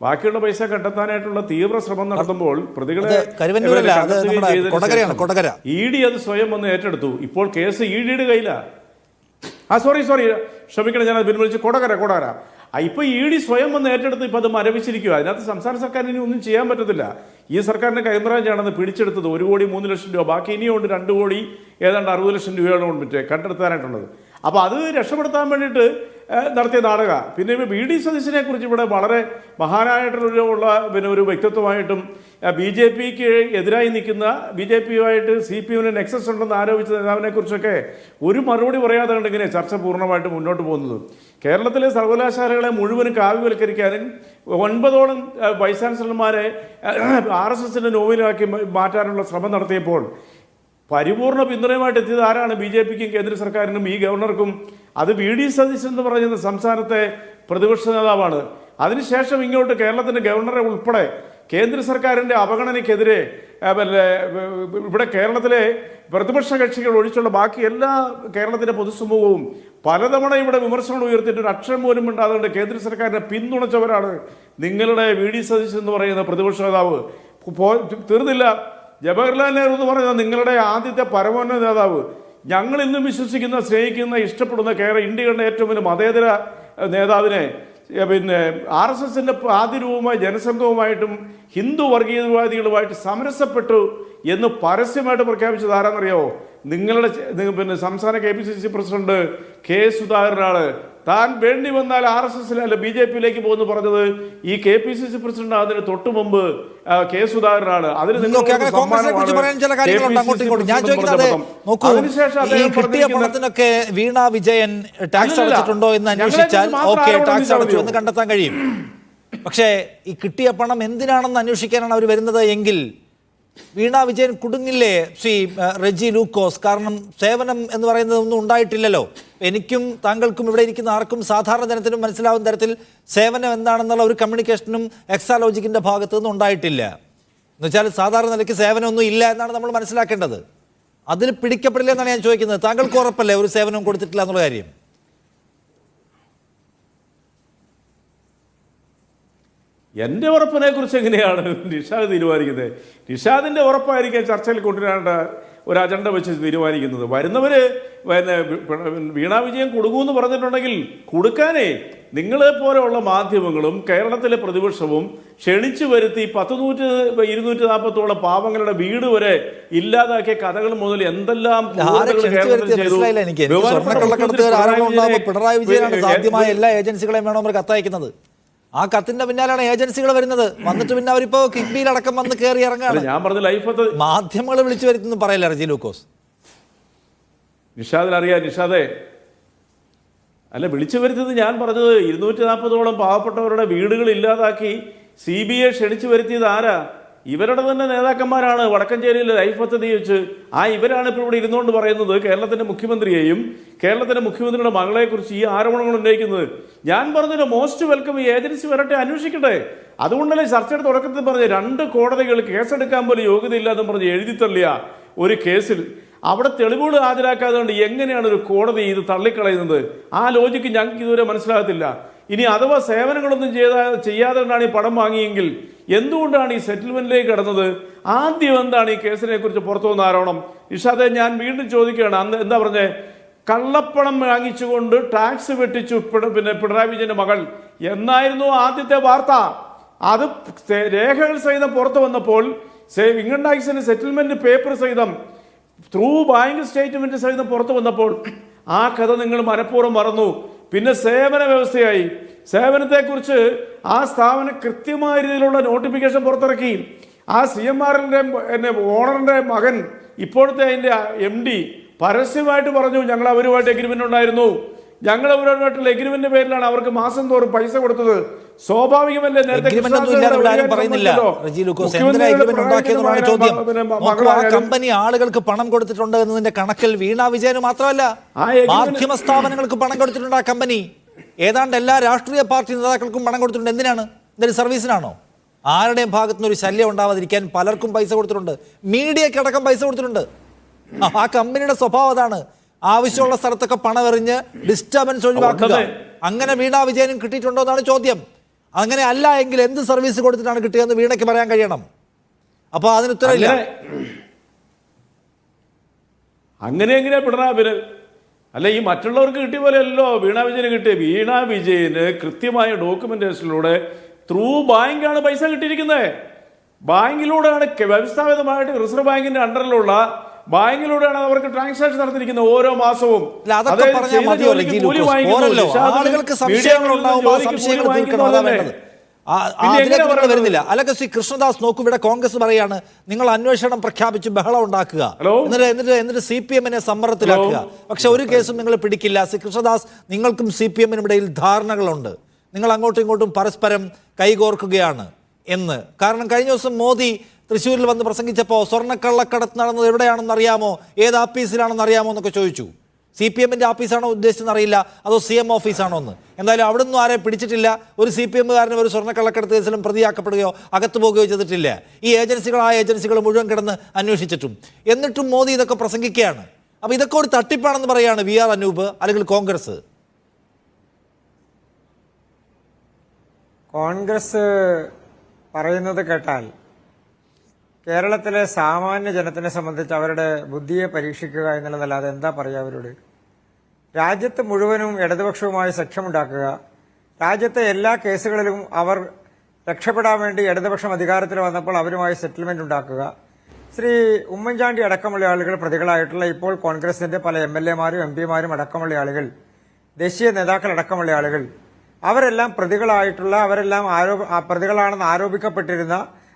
ബാക്കിയുള്ള പൈസ കണ്ടെത്താനായിട്ടുള്ള തീവ്ര ശ്രമം നടത്തുമ്പോൾ പ്രതികളെ ED അത് സ്വയം വന്ന് ഏറ്റെടുത്തു. ഇപ്പോൾ കേസ് EDയുടെ കയ്യിലാണ്. സോറി ക്ഷമിക്കണം, ഞാനത് പിൻവലിച്ച് കൊടകര ഇപ്പൊ ED സ്വയം വന്ന് ഏറ്റെടുത്ത് ഇപ്പൊ അത് മരവിച്ചിരിക്കുക. അതിനകത്ത് സംസ്ഥാന സർക്കാരിന് ഒന്നും ചെയ്യാൻ പറ്റത്തില്ല. ഈ സർക്കാരിന്റെ ക്രൈംബ്രാഞ്ചാണെന്ന് പിടിച്ചെടുത്തത് 1,03,00,000 രൂപ. ബാക്കി ഇനിയുണ്ട് 2 ഏതാണ്ട് 60,00,000 രൂപയാണ് കണ്ടെടുത്താനായിട്ടുള്ളത്. അപ്പോൾ അത് രക്ഷപ്പെടുത്താൻ വേണ്ടിയിട്ട് നടത്തിയ നാടക. പിന്നെ VD സതീശനെ കുറിച്ച് ഇവിടെ വളരെ മഹാനായിട്ടുള്ള ഒരു വ്യക്തിത്വമായിട്ടും BJPക്ക് എതിരായി നിൽക്കുന്ന BJPയുമായിട്ട് CPM-ന് നെക്സസ് ഉണ്ടെന്ന് ആരോപിച്ച നേതാവിനെ കുറിച്ചൊക്കെ ഒരു മറുപടി പറയാതെ കൊണ്ട് ഇങ്ങനെ ചർച്ച പൂർണ്ണമായിട്ട് മുന്നോട്ട് പോകുന്നത്. കേരളത്തിലെ സർവകലാശാലകളെ മുഴുവനും കാവ്യവൽക്കരിക്കാനും 9ഓളം വൈസ് ചാൻസലർമാരെ RSSന്റെ നോമിനാക്കി മാറ്റാനുള്ള ശ്രമം നടത്തിയപ്പോൾ പരിപൂർണ പിന്തുണയുമായിട്ട് എത്തിയത് ആരാണ്? BJPക്കും കേന്ദ്ര സർക്കാരിനും ഈ ഗവർണർക്കും. അത് VD സതീശൻ എന്ന് പറയുന്ന സംസ്ഥാനത്തെ പ്രതിപക്ഷ നേതാവാണ്. അതിനുശേഷം ഇങ്ങോട്ട് കേരളത്തിൻ്റെ ഗവർണറെ ഉൾപ്പെടെ കേന്ദ്ര സർക്കാരിൻ്റെ അവഗണനയ്ക്കെതിരെ ഇവിടെ കേരളത്തിലെ പ്രതിപക്ഷ കക്ഷികൾ ഒഴിച്ചുള്ള ബാക്കി എല്ലാ കേരളത്തിൻ്റെ പൊതുസമൂഹവും പലതവണ ഇവിടെ വിമർശനങ്ങൾ ഉയർത്തിയിട്ട് ഒരു അക്ഷരം പോലും ഉണ്ടാകുന്നുണ്ട്. കേന്ദ്ര സർക്കാരിനെ പിന്തുണച്ചവരാണ് നിങ്ങളുടെ VD സതീശൻ എന്ന് പറയുന്ന പ്രതിപക്ഷ നേതാവ്. തീർന്നില്ല, ജവഹർലാൽ നെഹ്റു എന്ന് പറയുന്നത് നിങ്ങളുടെ ആദ്യത്തെ പരമോന്നത നേതാവ്. ഞങ്ങൾ ഇന്നും വിശ്വസിക്കുന്ന, സ്നേഹിക്കുന്ന, ഇഷ്ടപ്പെടുന്ന ഇന്ത്യയുടെ ഏറ്റവും വലിയ മതേതര നേതാവിനെ പിന്നെ RSSന്റെ ആദ്യ രൂപവുമായി ജനസംഘവുമായിട്ടും ഹിന്ദു വർഗീയവാദികളുമായിട്ട് സമരസപ്പെട്ടു എന്ന് പരസ്യമായിട്ട് പ്രഖ്യാപിച്ചത് ആരാന്നറിയാവോ? നിങ്ങളുടെ പിന്നെ സംസ്ഥാന KPCC പ്രസിഡന്റ് K. സുധാകരനാണ്. താൻ വേണ്ടി വന്നാൽ RSSൽ അല്ല BJPയിലേക്ക് പോകുന്നു പറഞ്ഞത് ഈ KPCC പ്രസിഡന്റ് അതിന് തൊട്ടു മുമ്പ് K. സുധാകരനാണ്. അതിന് പണത്തിനൊക്കെ വീണ വിജയൻ ടാക്സ് അടച്ചിട്ടുണ്ടോ എന്ന് അന്വേഷിച്ചാൽ ടാക്സ് അടച്ചു എന്ന് കണ്ടെത്താൻ കഴിയും. പക്ഷേ ഈ കിട്ടിയ പണം എന്തിനാണെന്ന് അന്വേഷിക്കാനാണ് അവർ വരുന്നത് എങ്കിൽ വീണ വിജയൻ കുടുങ്ങില്ലേ ശ്രീ റെജി ലൂക്കോസ്? കാരണം സേവനം എന്ന് പറയുന്നത് ഒന്നും ഉണ്ടായിട്ടില്ലല്ലോ. എനിക്കും താങ്കൾക്കും ഇവിടെ ഇരിക്കുന്ന ആർക്കും സാധാരണ ജനത്തിനും മനസ്സിലാവുന്ന തരത്തിൽ സേവനം എന്താണെന്നുള്ള ഒരു കമ്മ്യൂണിക്കേഷനും എക്സാലോജിക്കിന്റെ ഭാഗത്തു നിന്നും ഉണ്ടായിട്ടില്ല. എന്നുവെച്ചാൽ സാധാരണ നിലയ്ക്ക് സേവനമൊന്നും ഇല്ല എന്നാണ് നമ്മൾ മനസ്സിലാക്കേണ്ടത്. അതിൽ പിടിക്കപ്പെടില്ല എന്നാണ് ഞാൻ ചോദിക്കുന്നത്. താങ്കൾക്ക് ഉറപ്പല്ലേ ഒരു സേവനവും കൊടുത്തിട്ടില്ല എന്നുള്ള കാര്യം? എൻ്റെ ഉറപ്പിനെ കുറിച്ച് എങ്ങനെയാണ് നിഷാദ് തീരുമാനിക്കുന്നത്? നിഷാദിൻ്റെ ഉറപ്പായിരിക്കും ചർച്ചയിൽ കൊണ്ടുവരേണ്ട ഒരു അജണ്ട വെച്ച് തീരുമാനിക്കുന്നത്. വരുന്നവർ പിന്നെ വീണ വിജയൻ കൊടുക്കുമെന്ന് പറഞ്ഞിട്ടുണ്ടെങ്കിൽ കൊടുക്കാനേ നിങ്ങളെ പോലെയുള്ള മാധ്യമങ്ങളും കേരളത്തിലെ പ്രതിപക്ഷവും ക്ഷണിച്ചു വരുത്തി 240 പാവങ്ങളുടെ വീട് വരെ ഇല്ലാതാക്കിയ കഥകൾ മുതൽ എന്തെല്ലാം പിണറായി വിജയനാണ് സാധ്യമായ എല്ലാ ഏജൻസികളെയും വേണം അവർ കത്തയക്കുന്നത്. ആ കത്തിന്റെ പിന്നാലാണ് ഏജൻസികൾ വരുന്നത്. വന്നിട്ട് പിന്നെ അവരിപ്പോ കിഡ്നിയിലടക്കം വന്ന് കയറി ഇറങ്ങാണ്. ഞാൻ പറഞ്ഞ മാധ്യമങ്ങൾ വിളിച്ചു വരുത്തുന്നു പറയല്ല റെജി ലൂക്കോസ്. നിഷാദിനറിയാം. നിഷാദേ, അല്ല, വിളിച്ചു വരുത്തിയത് ഞാൻ പറഞ്ഞത് 240ഓളം പാവപ്പെട്ടവരുടെ വീടുകൾ ഇല്ലാതാക്കി CBI ക്ഷണിച്ചു വരുത്തിയത് ആരാ? ഇവരുടെ തന്നെ നേതാക്കന്മാരാണ്. വടക്കഞ്ചേരിയിൽ ലൈഫ് പദ്ധതി വെച്ച് ഇവരാണ് ഇപ്പോൾ ഇവിടെ ഇരുന്നുകൊണ്ട് പറയുന്നത് കേരളത്തിന്റെ മുഖ്യമന്ത്രിയെയും കേരളത്തിന്റെ മുഖ്യമന്ത്രിയുടെ മകളെക്കുറിച്ച് ഈ ആരോപണങ്ങൾ ഉന്നയിക്കുന്നത്. ഞാൻ പറഞ്ഞല്ലോ, മോസ്റ്റ് വെൽക്കം, ഈ ഏജൻസി വരട്ടെ, അന്വേഷിക്കട്ടെ. അതുകൊണ്ടല്ലേ ചർച്ചയുടെ തുടക്കത്തിൽ പറഞ്ഞ 2 കോടതികൾ കേസെടുക്കാൻ പോലും യോഗ്യതയില്ലാതെന്ന് പറഞ്ഞ് എഴുതി തള്ളിയ ഒരു കേസിൽ അവിടെ തെളിവുകൾ ഹാജരാക്കാതെ കൊണ്ട് എങ്ങനെയാണ് ഒരു കോടതി ഇത് തള്ളിക്കളയുന്നത്? ആ ലോജിക്ക് ഞങ്ങൾക്ക് ഇതുവരെ മനസ്സിലാകത്തില്ല. ഇനി അഥവാ സേവനങ്ങളൊന്നും ചെയ്യാതെ കൊണ്ടാണ് ഈ പണം വാങ്ങിയെങ്കിൽ എന്തുകൊണ്ടാണ് ഈ സെറ്റിൽമെന്റിലേക്ക് കടന്നത്? ആദ്യം എന്താണ് ഈ കേസിനെ കുറിച്ച് പുറത്തു വന്ന ആരോപണം? നിഷാദെ, ഞാൻ വീണ്ടും ചോദിക്കുകയാണ്, അന്ന് എന്താ പറഞ്ഞേ? കള്ളപ്പണം വാങ്ങിച്ചുകൊണ്ട് ടാക്സ് വെട്ടിച്ചു പിണറായി വിജയന്റെ മകൾ എന്നായിരുന്നു ആദ്യത്തെ വാർത്ത. അത് രേഖകൾ സഹിതം പുറത്തു വന്നപ്പോൾ ഇൻകം ടാക്സിന് സെറ്റിൽമെന്റ് പേപ്പർ സഹിതം ത്രൂ ബാങ്ക് സ്റ്റേറ്റ്മെന്റ് സഹിതം പുറത്തു വന്നപ്പോൾ ആ കഥ നിങ്ങൾ മനഃപൂർവ്വം മറന്നു. പിന്നെ സേവന വ്യവസ്ഥയായി. സേവനത്തെക്കുറിച്ച് ആ സ്ഥാപനം കൃത്യമായ രീതിയിലുള്ള നോട്ടിഫിക്കേഷൻ പുറത്തിറക്കി. ആ CMRന്റെ ഓണറിന്റെ മകൻ, ഇപ്പോഴത്തെ അതിന്റെ MD പരസ്യമായിട്ട് പറഞ്ഞു, ഞങ്ങൾ അവരുമായിട്ട് എഗ്രിമെന്റ് ഉണ്ടായിരുന്നു. ഞങ്ങൾ അവരുമായിട്ടുള്ള എഗ്രിമെന്റിന്റെ പേരിലാണ് അവർക്ക് മാസം തോറും പൈസ കൊടുത്തത്. സ്വാഭാവികമല്ലേ? കമ്പനി ആളുകൾക്ക് പണം കൊടുത്തിട്ടുണ്ട് എന്നതിന്റെ കണക്കിൽ വീണ വിജയന് മാത്രമല്ല, മാധ്യമ സ്ഥാപനങ്ങൾക്ക് പണം കൊടുത്തിട്ടുണ്ട്. ആ കമ്പനി ഏതാണ്ട് എല്ലാ രാഷ്ട്രീയ പാർട്ടി നേതാക്കൾക്കും പണം കൊടുത്തിട്ടുണ്ട്. എന്തിനാണ്? എന്തൊരു സർവീസിനാണോ? ആരുടെയും ഭാഗത്തുനിന്ന് ഒരു ശല്യം ഉണ്ടാവാതിരിക്കാൻ പലർക്കും പൈസ കൊടുത്തിട്ടുണ്ട്. മീഡിയക്കടക്കം പൈസ കൊടുത്തിട്ടുണ്ട്. ആ കമ്പനിയുടെ സ്വഭാവം അതാണ്. ആവശ്യമുള്ള സ്ഥലത്തൊക്കെ പണമെറിഞ്ഞ് ഡിസ്റ്റർബൻസ് ഒഴിവാക്കുക. അങ്ങനെ വീണ വിജയനും കിട്ടിയിട്ടുണ്ടോ എന്നാണ് ചോദ്യം. അങ്ങനെ അല്ല എങ്കിൽ എന്ത് സർവീസ് കൊടുത്തിട്ടാണ് കിട്ടിയതെന്ന് വീണയ്ക്ക് പറയാൻ കഴിയണം. അപ്പൊ അതിന് ഉത്തരവില്ല. അങ്ങനെ എങ്ങനെയാ പിണറായി? അല്ല, ഈ മറ്റുള്ളവർക്ക് കിട്ടിയ പോലെയല്ലോ വീണ വിജയന് കിട്ടിയ. വീണ വിജയന് കൃത്യമായ ഡോക്യുമെന്റേഷനിലൂടെ ത്രൂ ബാങ്കാണ് പൈസ കിട്ടിയിരിക്കുന്നത്. ബാങ്കിലൂടെയാണ് വ്യവസ്ഥാപിതമായിട്ട് റിസർവ് ബാങ്കിന്റെ അണ്ടറിലുള്ള ബാങ്കിലൂടെയാണ് അവർക്ക് ട്രാൻസാക്ഷൻ നടത്തിയിരിക്കുന്നത് ഓരോ മാസവും. വരുന്നില്ല. അല്ലെങ്കിൽ ശ്രീ കൃഷ്ണദാസ് നോക്കൂ, ഇവിടെ കോൺഗ്രസ് പറയാണ് നിങ്ങൾ അന്വേഷണം പ്രഖ്യാപിച്ച് ബഹളം ഉണ്ടാക്കുക, എന്നിട്ട് CPM-നെ സമ്മർദ്ദത്തിലാക്കുക. പക്ഷെ ഒരു കേസും നിങ്ങൾ പിടിക്കില്ല. ശ്രീ കൃഷ്ണദാസ്, നിങ്ങൾക്കും CPM-നും ഇടയിൽ ധാരണകളുണ്ട്. നിങ്ങൾ അങ്ങോട്ടും ഇങ്ങോട്ടും പരസ്പരം കൈകോർക്കുകയാണ് എന്ന്. കാരണം കഴിഞ്ഞ ദിവസം മോദി തൃശ്ശൂരിൽ വന്ന് പ്രസംഗിച്ചപ്പോൾ സ്വർണ്ണക്കള്ളക്കടത്ത് നടന്നത് എവിടെയാണെന്ന് അറിയാമോ, ഏത് ആഫീസിലാണെന്ന് അറിയാമോ എന്നൊക്കെ ചോദിച്ചു. CPM-ന്റെ ആഫീസാണോ ഉദ്ദേശിച്ചെന്ന് അറിയില്ല, അതോ CM ഓഫീസാണോ എന്ന്. എന്തായാലും അവിടെ നിന്നും ആരെയും പിടിച്ചിട്ടില്ല. ഒരു CPM-കാരനും ഒരു സ്വർണ്ണക്കള്ളക്കടത്ത് കേസിലും പ്രതിയാക്കപ്പെടുകയോ അകത്തു പോകുകയോ ചെയ്തിട്ടില്ല. ഈ ഏജൻസികൾ മുഴുവൻ കിടന്ന് അന്വേഷിച്ചിട്ടും. എന്നിട്ടും മോദി ഇതൊക്കെ പ്രസംഗിക്കുകയാണ്. അപ്പോൾ ഇതൊക്കെ ഒരു തട്ടിപ്പാണെന്ന് പറയുകയാണ് VR അനൂപ് അല്ലെങ്കിൽ കോൺഗ്രസ്. കോൺഗ്രസ് പറയുന്നത് കേട്ടാൽ കേരളത്തിലെ സാമാന്യ ജനത്തിനെ സംബന്ധിച്ച് അവരുടെ ബുദ്ധിയെ പരീക്ഷിക്കുക എന്നുള്ളതല്ലാതെ എന്താ പറയുക അവരോട്? രാജ്യത്ത് മുഴുവനും ഇടതുപക്ഷവുമായി സഖ്യമുണ്ടാക്കുക, രാജ്യത്തെ എല്ലാ കേസുകളിലും അവർ രക്ഷപ്പെടാൻ വേണ്ടി ഇടതുപക്ഷം അധികാരത്തിൽ വന്നപ്പോൾ അവരുമായി സെറ്റിൽമെന്റ് ഉണ്ടാക്കുക. ശ്രീ ഉമ്മൻചാണ്ടി അടക്കമുള്ള ആളുകൾ പ്രതികളായിട്ടുള്ള ഇപ്പോൾ കോൺഗ്രസിന്റെ പല MLA-മാരും MP-മാരും അടക്കമുള്ള ആളുകൾ, ദേശീയ നേതാക്കൾ അടക്കമുള്ള ആളുകൾ, അവരെല്ലാം പ്രതികളായിട്ടുള്ള, അവരെല്ലാം പ്രതികളാണെന്ന് ആരോപിക്കപ്പെട്ടിരുന്ന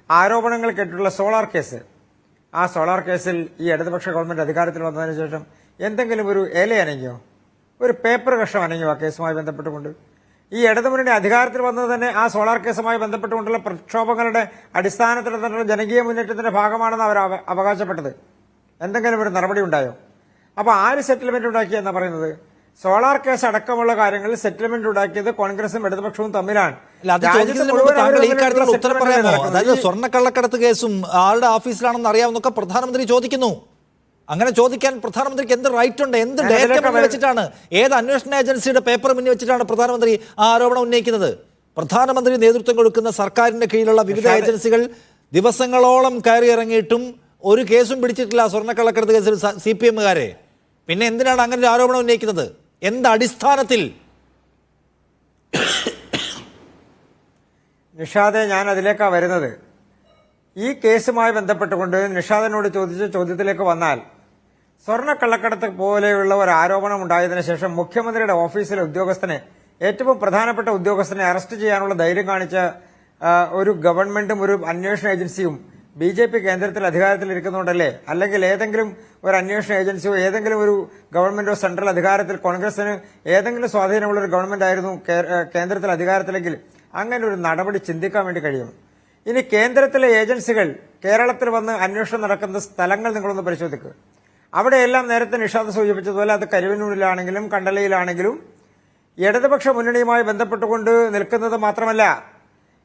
ആരോപണങ്ങൾ കേട്ടിട്ടുള്ള സോളാർ കേസ്. ആ സോളാർ കേസിൽ ഈ ഇടതുപക്ഷ ഗവൺമെന്റ് അധികാരത്തിൽ വന്നതിന് ശേഷം എന്തെങ്കിലും ഒരു ഇല അനങ്ങിയോ, ഒരു പേപ്പർ കഷ്ണം അനങ്ങിയോ ആ കേസുമായി ബന്ധപ്പെട്ടുകൊണ്ട്? ഈ ഇടതുമുന്നണി അധികാരത്തിൽ വന്നത് തന്നെ ആ സോളാർ കേസുമായി ബന്ധപ്പെട്ടുകൊണ്ടുള്ള പ്രക്ഷോഭങ്ങളുടെ അടിസ്ഥാനത്തിൽ തന്നെ ജനകീയ മുന്നേറ്റത്തിന്റെ ഭാഗമാണെന്ന് അവർ അവകാശപ്പെട്ടത്. എന്തെങ്കിലും ഒരു നടപടി ഉണ്ടായോ? അപ്പോൾ ആര് സെറ്റിൽമെന്റ് ഉണ്ടാക്കിയെന്നാണ് പറയുന്നത്? സോളാർ കേസ് അടക്കമുള്ള കാര്യങ്ങളിൽ സെറ്റിൽമെന്റ് ഉണ്ടാക്കിയത് കോൺഗ്രസും ഇടതുപക്ഷവും തമ്മിലാണ്. ഉത്തരം പറയാമോ? അതായത് സ്വർണ്ണക്കള്ളക്കടത്ത് കേസും ആളുടെ ഓഫീസിലാണെന്ന് അറിയാമെന്നൊക്കെ പ്രധാനമന്ത്രി ചോദിക്കുന്നു. അങ്ങനെ ചോദിക്കാൻ പ്രധാനമന്ത്രിക്ക് എന്ത് റൈറ്റ് ഉണ്ട്? എന്ത് ഡേറ്റ മുന്നിൽ വെച്ചിട്ടാണ്, ഏത് അന്വേഷണ ഏജൻസിയുടെ പേപ്പർ മുന്നിൽ വെച്ചിട്ടാണ് പ്രധാനമന്ത്രി ആ ആരോപണം ഉന്നയിക്കുന്നത്? പ്രധാനമന്ത്രി നേതൃത്വം കൊടുക്കുന്ന സർക്കാരിന്റെ കീഴിലുള്ള വിവിധ ഏജൻസികൾ ദിവസങ്ങളോളം കയറി ഇറങ്ങിയിട്ടും ഒരു കേസും പിടിച്ചിട്ടില്ല സ്വർണ്ണക്കള്ളക്കടത്ത് കേസിൽ CPM-കാരെ. പിന്നെ എന്തിനാണ് അങ്ങനെ ഒരു ആരോപണം ഉന്നയിക്കുന്നത്? എന്ത് അടിസ്ഥാനത്തിൽ? നിഷാദെ, ഞാൻ അതിലേക്കാണ് വരുന്നത്. ഈ കേസുമായി ബന്ധപ്പെട്ടുകൊണ്ട് നിഷാദിനോട് ചോദിച്ച ചോദ്യത്തിലേക്ക് വന്നാൽ, സ്വർണ്ണക്കള്ളക്കടത്ത് പോലെയുള്ള ഒരു ആരോപണം ഉണ്ടായതിനു ശേഷം മുഖ്യമന്ത്രിയുടെ ഓഫീസിലെ ഉദ്യോഗസ്ഥനെ, ഏറ്റവും പ്രധാനപ്പെട്ട ഉദ്യോഗസ്ഥനെ അറസ്റ്റ് ചെയ്യാനുള്ള ധൈര്യം കാണിച്ച ഒരു ഗവൺമെന്റും ഒരു അന്വേഷണ ഏജൻസിയും BJP കേന്ദ്രത്തിൽ അധികാരത്തിൽ ഇരിക്കുന്നതുകൊണ്ടല്ലേ? അല്ലെങ്കിൽ ഏതെങ്കിലും ഒരു അന്വേഷണ ഏജൻസിയോ ഏതെങ്കിലും ഒരു ഗവൺമെന്റോ സെൻട്രൽ അധികാരത്തിൽ കോൺഗ്രസിന് ഏതെങ്കിലും സ്വാധീനമുള്ള ഒരു ഗവൺമെന്റ് ആയിരുന്നു കേന്ദ്രത്തിൽ അധികാരത്തിലെങ്കിൽ അങ്ങനെ ഒരു നടപടി ചിന്തിക്കാൻ വേണ്ടി കഴിയും. ഇനി കേന്ദ്രത്തിലെ ഏജൻസികൾ കേരളത്തിൽ വന്ന് അന്വേഷണം നടക്കുന്ന സ്ഥലങ്ങൾ നിങ്ങളൊന്ന് പരിശോധിക്കുക. അവിടെയെല്ലാം നേരത്തെ നിഷാദ് സൂചിപ്പിച്ചതുപോലെ അത് കരുവന്നൂരിലാണെങ്കിലും കണ്ടലയിലാണെങ്കിലും ഇടതുപക്ഷ മുന്നണിയുമായി ബന്ധപ്പെട്ടുകൊണ്ട് നിൽക്കുന്നത് മാത്രമല്ല,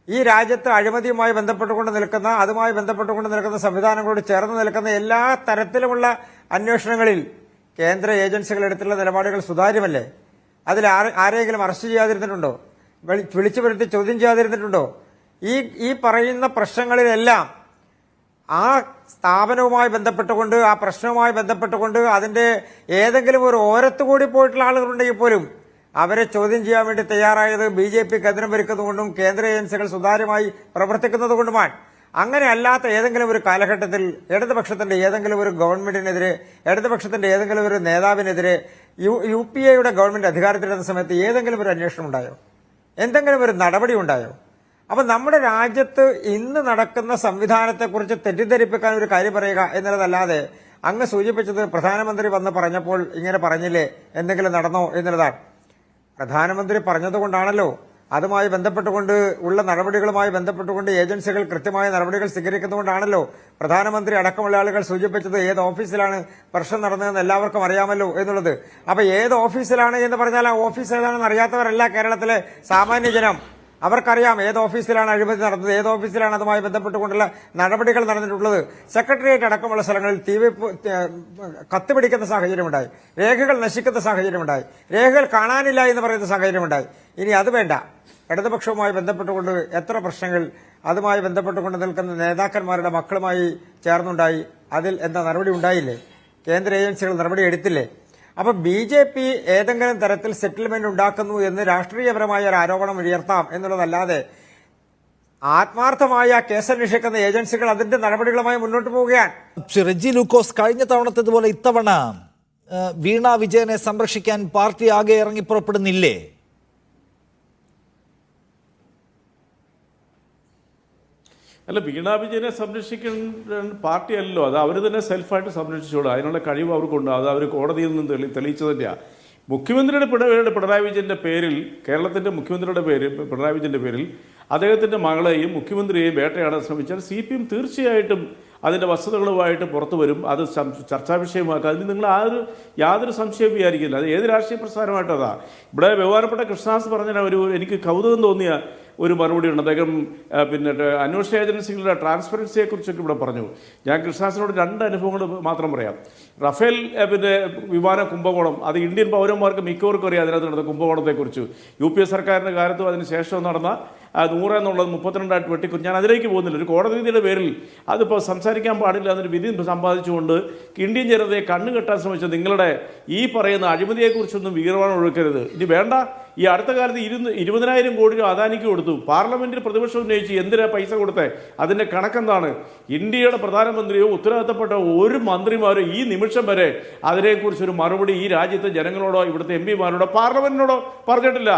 ഈ രാജ്യത്ത് അഴിമതിയുമായി ബന്ധപ്പെട്ടുകൊണ്ട് നിൽക്കുന്ന അതുമായി ബന്ധപ്പെട്ടുകൊണ്ട് നിൽക്കുന്ന സംവിധാനങ്ങളോട് ചേർന്ന് നിൽക്കുന്ന എല്ലാ തരത്തിലുമുള്ള അന്വേഷണങ്ങളിൽ കേന്ദ്ര ഏജൻസികൾ എടുത്തുള്ള നിലപാടുകൾ സുതാര്യമല്ലേ? അതിൽ ആരെങ്കിലും അറസ്റ്റ് ചെയ്യാതിരുന്നിട്ടുണ്ടോ? വിളിച്ചു വരുത്തി ചോദ്യം ചെയ്യാതിരുന്നിട്ടുണ്ടോ? ഈ പറയുന്ന പ്രശ്നങ്ങളിലെല്ലാം ആ സ്ഥാപനവുമായി ബന്ധപ്പെട്ടുകൊണ്ട് ആ പ്രശ്നവുമായി ബന്ധപ്പെട്ടുകൊണ്ട് അതിന്റെ ഏതെങ്കിലും ഒരു ഓരത്തുകൂടി പോയിട്ടുള്ള ആളുകളുണ്ടെങ്കിൽ പോലും അവരെ ചോദ്യം ചെയ്യാൻ വേണ്ടി തയ്യാറായത് BJP കേന്ദ്രം ഭരിക്കുന്നതുകൊണ്ടും കേന്ദ്ര ഏജൻസികൾ സുതാര്യമായി പ്രവർത്തിക്കുന്നതുകൊണ്ടുമാണ്. അങ്ങനെ അല്ലാത്ത ഏതെങ്കിലും ഒരു കാലഘട്ടത്തിൽ ഇടതുപക്ഷത്തിന്റെ ഏതെങ്കിലും ഒരു ഗവൺമെന്റിനെതിരെ, ഇടതുപക്ഷത്തിന്റെ ഏതെങ്കിലും ഒരു നേതാവിനെതിരെ UPA-യുടെ ഗവൺമെന്റ് അധികാരത്തിലിരുന്ന സമയത്ത് ഏതെങ്കിലും ഒരു അന്വേഷണം ഉണ്ടായോ? എന്തെങ്കിലും ഒരു നടപടി ഉണ്ടായോ? അപ്പൊ നമ്മുടെ രാജ്യത്ത് ഇന്ന് നടക്കുന്ന സംവിധാനത്തെക്കുറിച്ച് തെറ്റിദ്ധരിപ്പിക്കാൻ ഒരു കാര്യം പറയുക എന്നുള്ളതല്ലാതെ അങ്ങ് സൂചിപ്പിച്ചത് പ്രധാനമന്ത്രി വന്ന് പറഞ്ഞപ്പോൾ ഇങ്ങനെ പറഞ്ഞില്ലേ, എന്തെങ്കിലും നടന്നോ എന്നുള്ളതാണ്. പ്രധാനമന്ത്രി പറഞ്ഞതുകൊണ്ടാണല്ലോ അതുമായി ബന്ധപ്പെട്ടുകൊണ്ട് ഉള്ള നടപടികളുമായി ബന്ധപ്പെട്ടുകൊണ്ട് ഏജൻസികൾ കൃത്യമായ നടപടികൾ സ്വീകരിക്കുന്നതുകൊണ്ടാണല്ലോ പ്രധാനമന്ത്രി അടക്കമുള്ള ആളുകൾ സൂചിപ്പിച്ചത് ഏത് ഓഫീസിലാണ് പ്രശ്നം നടന്നതെന്ന് എല്ലാവർക്കും അറിയാമല്ലോ എന്നുള്ളത്. അപ്പൊ ഏത് ഓഫീസിലാണ് എന്ന് പറഞ്ഞാൽ ആ ഓഫീസ് ഏതാണെന്ന് അറിയാത്തവരല്ല കേരളത്തിലെ സാമാന്യ ജനം. അവർക്കറിയാം ഏത് ഓഫീസിലാണ് അഴിമതി നടന്നത്, ഏത് ഓഫീസിലാണ് അതുമായി ബന്ധപ്പെട്ടുകൊണ്ടുള്ള നടപടികൾ നടന്നിട്ടുള്ളത്. സെക്രട്ടേറിയറ്റ് അടക്കമുള്ള സ്ഥലങ്ങളിൽ കത്തുപിടിക്കുന്ന സാഹചര്യമുണ്ടായി, രേഖകൾ നശിക്കുന്ന സാഹചര്യമുണ്ടായി, രേഖകൾ കാണാനില്ല എന്ന് പറയുന്ന സാഹചര്യമുണ്ടായി. ഇനി അത് വേണ്ട. ഇടതുപക്ഷവുമായി ബന്ധപ്പെട്ടുകൊണ്ട് എത്ര പ്രശ്നങ്ങൾ അതുമായി ബന്ധപ്പെട്ടുകൊണ്ട് നിൽക്കുന്ന നേതാക്കന്മാരുടെ മക്കളുമായി ചേർന്നുണ്ടായി. അതിൽ എന്താ നടപടി ഉണ്ടായില്ലേ? കേന്ദ്ര ഏജൻസികൾ നടപടി എടുത്തില്ലേ? അപ്പൊ BJP ഏതെങ്കിലും തരത്തിൽ സെറ്റിൽമെന്റ് ഉണ്ടാക്കുന്നു എന്ന് രാഷ്ട്രീയപരമായ ഒരു ആരോപണം ഉയർത്താം എന്നുള്ളതല്ലാതെ ആത്മാർത്ഥമായ കേസന്വേഷിക്കുന്ന ഏജൻസികൾ അതിന്റെ നടപടികളുമായി മുന്നോട്ട് പോവുകയാണ്. റെജി ലൂക്കോസ്, കഴിഞ്ഞ തവണത്തേതുപോലെ ഇത്തവണ വീണ വിജയനെ സംരക്ഷിക്കാൻ പാർട്ടി ആകെ ഇറങ്ങി പുറപ്പെടുന്നില്ലേ? അല്ല, വീണ വിജയനെ സംരക്ഷിക്കുന്ന പാർട്ടി അല്ലല്ലോ, അത് അവർ തന്നെ സെൽഫായിട്ട് സംരക്ഷിച്ചോളൂ. അതിനുള്ള കഴിവ് അവർക്കുണ്ട്. അത് അവർ കോടതിയിൽ നിന്ന് തെളിയിച്ചു തന്നെയാണ്. മുഖ്യമന്ത്രിയുടെ പിണറായി വിജയന്റെ പേരിൽ, കേരളത്തിന്റെ മുഖ്യമന്ത്രിയുടെ പേരിൽ, പിണറായി വിജയന്റെ പേരിൽ അദ്ദേഹത്തിന്റെ മകളെയും മുഖ്യമന്ത്രിയെയും വേട്ടയാടാൻ ശ്രമിച്ചാൽ CPM തീർച്ചയായിട്ടും അതിന്റെ വസ്തുതകളുമായിട്ട് പുറത്തു വരും. അത് ചർച്ചാ വിഷയമാക്കുക. അതിന് നിങ്ങൾ യാതൊരു സംശയവും വിചാരിക്കില്ല. അത് ഏത് രാഷ്ട്രീയ പ്രസ്ഥാനമായിട്ടതാ. ഇവിടെ ബഹുമാനപ്പെട്ട കൃഷ്ണദാസ് പറഞ്ഞ എനിക്ക് കൗതുകം തോന്നിയ ഒരു മറുപടി ഉണ്ട്. അദ്ദേഹം അന്വേഷണ ഏജൻസികളുടെ ട്രാൻസ്പെറൻസിയെക്കുറിച്ചൊക്കെ ഇവിടെ പറഞ്ഞു. ഞാൻ കൃഷ്ണദാസിനോട് 2 അനുഭവങ്ങൾ മാത്രം പറയാം. റഫേൽ വിമാന കുംഭകോണം, അത് ഇന്ത്യൻ പൗരന്മാർക്ക് മിക്കവർക്കും അറിയാം അതിനകത്ത് നടന്ന കുംഭകോണത്തെക്കുറിച്ച്. UPA സർക്കാരിൻ്റെ കാലത്തും അതിന് ശേഷം നടന്ന 100 എന്നുള്ളത് 32 വെട്ടിക്കുറിച്ച് ഞാൻ അതിലേക്ക് പോകുന്നില്ല. ഒരു കോടതി വിധിയുടെ പേരിൽ അതിപ്പോൾ സംസാരിക്കാൻ പാടില്ല എന്നൊരു വിധി സമ്പാദിച്ചുകൊണ്ട് ഇന്ത്യൻ ജനതയെ കണ്ണുകെട്ടാൻ ശ്രമിച്ച നിങ്ങളുടെ ഈ പറയുന്ന അഴിമതിയെക്കുറിച്ചൊന്നും വികൃതമാണ് ഒഴുക്കരുത്. ഇനി വേണ്ട. ഈ അടുത്ത കാലത്ത് 20,000 കോടി രൂപ അദാനിക്ക് കൊടുത്തു. പാർലമെന്റിൽ പ്രതിപക്ഷം ഉന്നയിച്ച് എന്തിനാ പൈസ കൊടുത്തേ, അതിന്റെ കണക്കെന്താണ്? ഇന്ത്യയുടെ പ്രധാനമന്ത്രിയോ ഉത്തരവാദിത്തപ്പെട്ട ഒരു മന്ത്രിമാരോ ഈ നിമിഷം വരെ അതിനെക്കുറിച്ചൊരു മറുപടി ഈ രാജ്യത്തെ ജനങ്ങളോടോ ഇവിടുത്തെ MP-മാരോടോ പാർലമെന്റിനോടോ പറഞ്ഞിട്ടില്ല.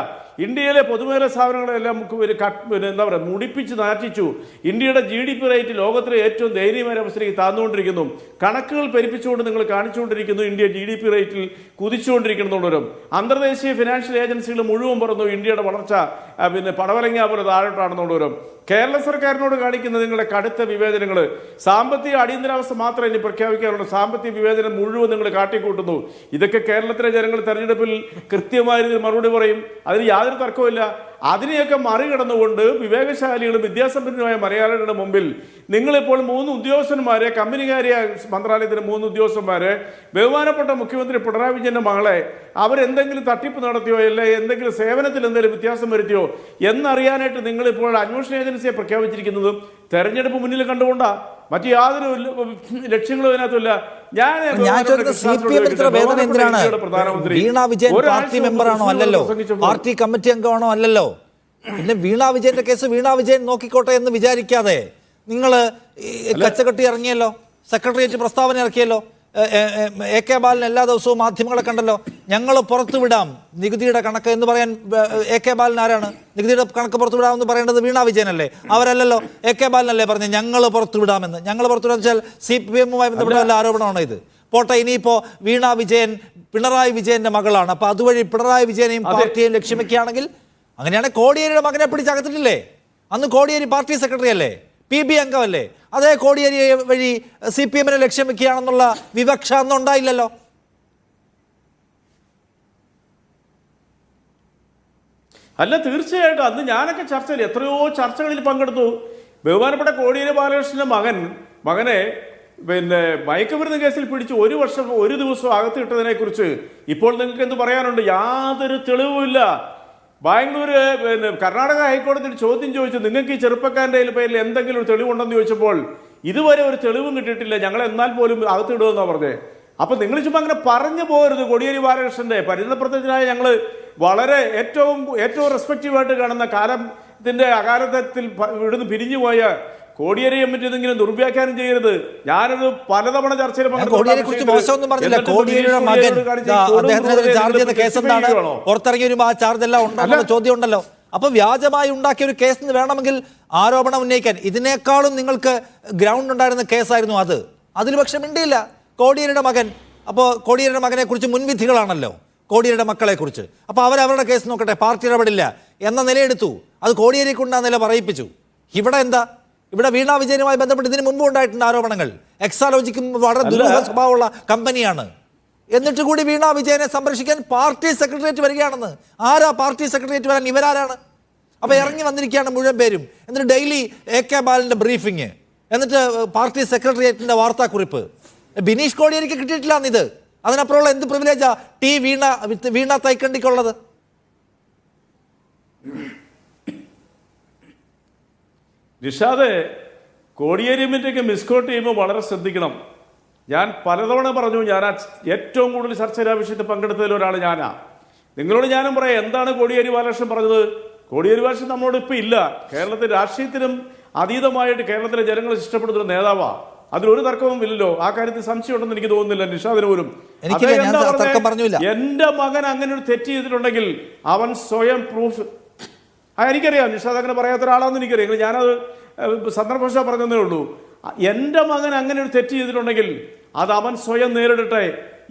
ഇന്ത്യയിലെ പൊതുമേഖലാ സ്ഥാപനങ്ങളെല്ലാം എന്താ പറയുക, മുടിപ്പിച്ച് നാറ്റിച്ചു. ഇന്ത്യയുടെ GDP റേറ്റ് ലോകത്തിലെ ഏറ്റവും ദയനീയമായ അവസ്ഥയിലേക്ക് താഴ്ന്നുകൊണ്ടിരിക്കുന്നു. കണക്കുകൾ പെരുപ്പിച്ചുകൊണ്ട് നിങ്ങൾ കാണിച്ചുകൊണ്ടിരിക്കുന്നു ഇന്ത്യ GDP റേറ്റിൽ കുതിച്ചുകൊണ്ടിരിക്കുന്നുള്ളവരും. അന്തർദേശീയ ഫിനാൻഷ്യൽ ഏജൻസികൾ മുഴുവൻ പറഞ്ഞു ഇന്ത്യയുടെ വളർച്ച പടവലങ്ങ പോലെ താഴോട്ടാണെന്നുള്ളവരും. കേരള സർക്കാരിനോട് കാണിക്കുന്ന നിങ്ങളുടെ കടുത്ത വിവേചനങ്ങൾ, സാമ്പത്തിക അടിയന്തരാവസ്ഥ മാത്രമേ ഇനി പ്രഖ്യാപിക്കാറുള്ളൂ. സാമ്പത്തിക വിവേചനം മുഴുവൻ നിങ്ങൾ കാട്ടിക്കൂട്ടുന്നു. ഇതൊക്കെ കേരളത്തിലെ ജനങ്ങൾ തെരഞ്ഞെടുപ്പിൽ കൃത്യമായ രീതിയിൽ മറുപടി പറയും. അതിന് യാതൊരു തർക്കവുമില്ല. അതിനെയൊക്കെ മറികടന്നുകൊണ്ട് വിവേകശാലികളും വിദ്യാസമ്പന്നരുമായ മലയാളികളുടെ മുമ്പിൽ നിങ്ങളിപ്പോൾ 3 ഉദ്യോഗസ്ഥന്മാരെ, കമ്പനികാര്യ മന്ത്രാലയത്തിലെ 3 ഉദ്യോഗസ്ഥന്മാരെ, ബഹുമാനപ്പെട്ട മുഖ്യമന്ത്രി പിണറായി വിജയന്റെ മകളെ അവരെന്തെങ്കിലും തട്ടിപ്പ് നടത്തിയോ അല്ലെ എന്തെങ്കിലും സേവനത്തിൽ എന്തെങ്കിലും വ്യത്യാസം വരുത്തിയോ എന്നറിയാനായിട്ട് നിങ്ങളിപ്പോൾ അന്വേഷണ ഏജൻസിയെ പ്രഖ്യാപിച്ചിരിക്കുന്നതും തെരഞ്ഞെടുപ്പ് മുന്നിൽ കണ്ടുകൊണ്ടാ. മറ്റു യാതൊരു ലക്ഷ്യങ്ങളും ഇതിനകത്തില്ല. വീണ വിജയൻ പാർട്ടി മെമ്പറാണോ? അല്ലല്ലോ. പാർട്ടി കമ്മിറ്റി അംഗമാണോ? അല്ലല്ലോ. പിന്നെ വീണ വിജയന്റെ കേസ് വീണ വിജയൻ നോക്കിക്കോട്ടെ എന്ന് വിചാരിക്കാതെ നിങ്ങൾ കച്ചകെട്ടി ഇറങ്ങിയല്ലോ, സെക്രട്ടേറിയറ്റ് പ്രസ്താവന ഇറക്കിയല്ലോ. എ കെ ബാലൻ എല്ലാ ദിവസവും മാധ്യമങ്ങളെ കണ്ടല്ലോ, ഞങ്ങൾ പുറത്തുവിടാം നികുതിയുടെ കണക്ക് എന്ന് പറയാൻ എ കെ ബാലൻ ആരാണ്? നികുതിയുടെ കണക്ക് പുറത്തുവിടാമെന്ന് പറയേണ്ടത് വീണ വിജയനല്ലേ? അവരല്ലല്ലോ. എ കെ ബാലനല്ലേ പറഞ്ഞ് ഞങ്ങൾ പുറത്തുവിടാമെന്ന്? ഞങ്ങൾ പുറത്തുവിടാന്ന് വെച്ചാൽ CPM-മായി ബന്ധപ്പെട്ട വല്ല ആരോപണമാണോ ഇത്? പോട്ടെ, ഇനിയിപ്പോ വീണ വിജയൻ പിണറായി വിജയന്റെ മകളാണ്, അപ്പൊ അതുവഴി പിണറായി വിജയനെയും പാർട്ടിയെയും ലക്ഷ്യം വെക്കുകയാണെങ്കിൽ, അങ്ങനെയാണെങ്കിൽ കോടിയേരിയുടെ മകനെ പിടിച്ചകത്തിട്ടില്ലേ? അന്ന് കോടിയേരി പാർട്ടി സെക്രട്ടറി അല്ലേ, PB അംഗമല്ലേ? അതേ കോടിയേരി വഴി CPM-നെ ലക്ഷ്യം വെക്കുകയാണെന്നുള്ള വിവക്ഷ അന്ന് ഉണ്ടായില്ലല്ലോ. അല്ല, തീർച്ചയായിട്ടും അന്ന് ഞാനൊക്കെ ചർച്ചയിൽ എത്രയോ ചർച്ചകളിൽ പങ്കെടുത്തു. ബഹുമാനപ്പെട്ട കോടിയേരി ബാലകൃഷ്ണന്റെ മകനെ പിന്നെ മയക്കുമരുന്ന് കേസിൽ പിടിച്ച് 1 വർഷം 1 ദിവസം അകത്തിട്ടതിനെ കുറിച്ച് ഇപ്പോൾ നിങ്ങൾക്ക് എന്ത് പറയാനുണ്ട്? യാതൊരു തെളിവുമില്ല. ബാംഗ്ലൂര് പിന്നെ കർണാടക ഹൈക്കോടതിയിൽ ചോദ്യം ചോദിച്ചു, നിങ്ങൾക്ക് ഈ ചെറുപ്പക്കാരൻ്റെ പേരിൽ എന്തെങ്കിലും ഒരു തെളിവുണ്ടെന്ന് ചോദിച്ചപ്പോൾ ഇതുവരെ ഒരു തെളിവും കിട്ടിയിട്ടില്ല, ഞങ്ങൾ എന്നാൽ പോലും അകത്തിടുമെന്നാണ് പറഞ്ഞത്. അപ്പൊ നിങ്ങൾ ചുമ്മാ അങ്ങനെ പറഞ്ഞു പോകരുത്. കോടിയേരി ബാലകൃഷ്ണന്റെ പരിണതപ്രതിജ്ഞനായ ഞങ്ങൾ വളരെ ഏറ്റവും റെസ്പെക്റ്റീവായിട്ട് കാണുന്ന കാലത്തിന്റെ അകാലത്തിൽ ഇവിടുന്ന് പിരിഞ്ഞുപോയ കോടിയേരിയെ പറ്റി ഇങ്ങനെ ദുർവ്യാഖ്യാനം ചെയ്യരുത്. ഞാനൊരു പലതവണ ചർച്ചയിൽ കോടിയേരിയെ കുറിച്ച് മോശമൊന്നും പറഞ്ഞില്ല. കോടിയേരിയുടെ മകൻ അദ്ദേഹത്തിനെതിരെ ചാർജ് ചെയ്ത കേസ് എന്താണ്? പുറത്തിറങ്ങി വരുമ്പോൾ ആ ചാർജ് എല്ലാം ഉണ്ടോ ചോദ്യം ഉണ്ടല്ലോ. അപ്പൊ വ്യാജമായി ഉണ്ടാക്കിയ ഒരു കേസ് വേണമെങ്കിൽ ആരോപണം ഉന്നയിക്കാൻ ഇതിനേക്കാളും നിങ്ങൾക്ക് ഗ്രൗണ്ട് ഉണ്ടായിരുന്ന കേസായിരുന്നു അത്. അതിൽ പക്ഷെ മിണ്ടിയില്ല കോടിയേരിയുടെ മകൻ. അപ്പോൾ കോടിയേരിയുടെ മകനെ കുറിച്ച് മുൻവിധികളാണല്ലോ കോടിയേരിയുടെ മക്കളെ കുറിച്ച്. അപ്പോൾ അവരവരുടെ കേസ് നോക്കട്ടെ, പാർട്ടി ഇടപെടില്ല എന്ന നിലയെടുത്തു. അത് കോടിയേരി കൊണ്ട് ആ നില പറയിപ്പിച്ചു. ഇവിടെ എന്താ? ഇവിടെ വീണ വിജയനുമായി ബന്ധപ്പെട്ട് ഇതിന് മുമ്പ് ഉണ്ടായിട്ടുണ്ട് ആരോപണങ്ങൾ. എക്സാലോജിക്കും വളരെ ദുരൂഹ സ്വഭാവമുള്ള കമ്പനിയാണ്. എന്നിട്ട് കൂടി വീണ വിജയനെ സംരക്ഷിക്കാൻ പാർട്ടി സെക്രട്ടേറിയറ്റ് വരികയാണെന്ന്. ആരാ പാർട്ടി സെക്രട്ടേറിയറ്റ് വരാൻ? ഇവരാരാണ്? അപ്പൊ ഇറങ്ങി വന്നിരിക്കുകയാണ് മുഴുവൻ പേരും. എന്നിട്ട് ഡെയിലി എ കെ ബാലന്റെ ബ്രീഫിങ്, എന്നിട്ട് പാർട്ടി സെക്രട്ടേറിയറ്റിന്റെ വാർത്താക്കുറിപ്പ്. ബിനീഷ് കോടിയേരിക്ക് കിട്ടിയിട്ടില്ല ഇത്. അതിനപ്പുറമുള്ള എന്ത് പ്രിവിലേജാ വീണ തൈക്കണ്ടിക്കുള്ളത്? നിഷാദ്, കോടിയേരിമിൻ്റെയൊക്കെ മിസ്കോട്ട് ചെയ്യുമ്പോൾ വളരെ ശ്രദ്ധിക്കണം. ഞാൻ പലതവണ പറഞ്ഞു, ഞാൻ ഏറ്റവും കൂടുതൽ ചർച്ചയിലെ വിഷയത്തിൽ പങ്കെടുത്തതിൽ ഒരാൾ ഞാനാ. നിങ്ങളോട് ഞാനും പറയാം, എന്താണ് കോടിയേരി ബാലകൃഷ്ണൻ പറഞ്ഞത്? കോടിയേരി ബാലകൃഷ്ണൻ നമ്മളോട് ഇപ്പം ഇല്ല. കേരളത്തിൽ രാഷ്ട്രീയത്തിനും അതീതമായിട്ട് കേരളത്തിലെ ജനങ്ങൾ ഇഷ്ടപ്പെടുന്ന ഒരു നേതാവാണ്. അതിലൊരു തർക്കവും ഇല്ലല്ലോ. ആ കാര്യത്തിൽ സംശയമുണ്ടെന്ന് എനിക്ക് തോന്നുന്നില്ല നിഷാദിന് പോലും. എന്റെ മകൻ അങ്ങനെ ഒരു തെറ്റ് ചെയ്തിട്ടുണ്ടെങ്കിൽ അവൻ സ്വയം പ്രൂഫ്. എനിക്കറിയാം നിഷാദ് അങ്ങനെ പറയാത്ത ഒരാളാണെന്ന് എനിക്കറിയാം. ഞാനത് സന്ദർഭവശാൽ പറഞ്ഞതേ ഉള്ളൂ. എൻ്റെ മകൻ അങ്ങനെ ഒരു തെറ്റ് ചെയ്തിട്ടുണ്ടെങ്കിൽ അത് അവൻ സ്വയം നേരിടട്ടെ.